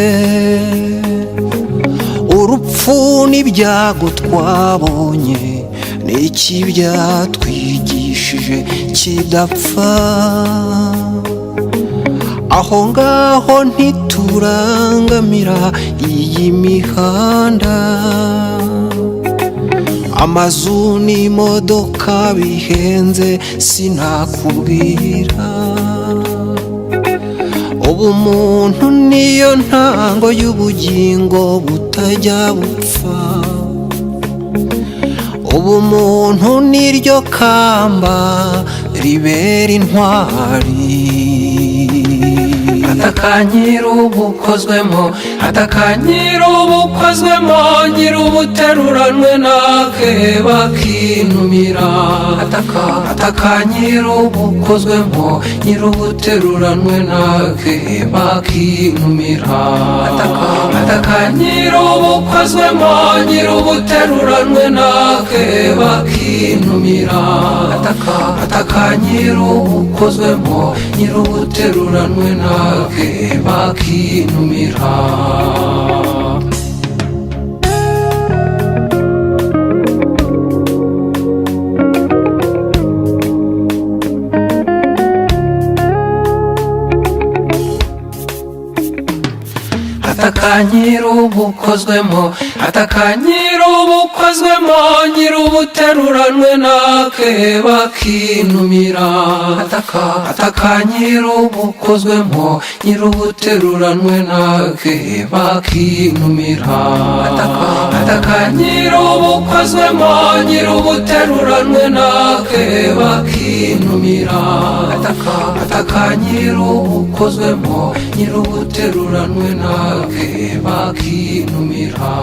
H: urupfu n'ibyago twabonye n'iki byatwigishije kidapfa? Aho ngaho ntiturangamira iyi mihanda, amazu n'imodoka bihenze sinakubwira. Ubumuntu niyo ntango y'ubugingo butajya bupfa, ubumuntu niryo kamba ribera intwari. Atakanyira ubukozwemo, atakanyira ubukozwemo, nyira ubuteruranwe nake bakinumira. Atakanyira ubukozwemo, nyira ubuteruranwe nake bakinumira. Atakanyira ubukozwemo, nyira ubuteruranwe nake bakinumira. Atakanyira ubukozwemo, nyira ubuteruranwe nake bakinumira. Atakanyira ubukozwemo, atakanyira nyir'ubukozwemo nyir'ubuteruranwe nake bakinumira ataka nyir'ubukozwemo nyir'ubuteruranwe nake bakinumira ataka nyir'ubukozwemo nyir'ubuteruranwe nake bakinumira ataka nyir'ubukozwemo nyir'ubuteruranwe nake bakinumira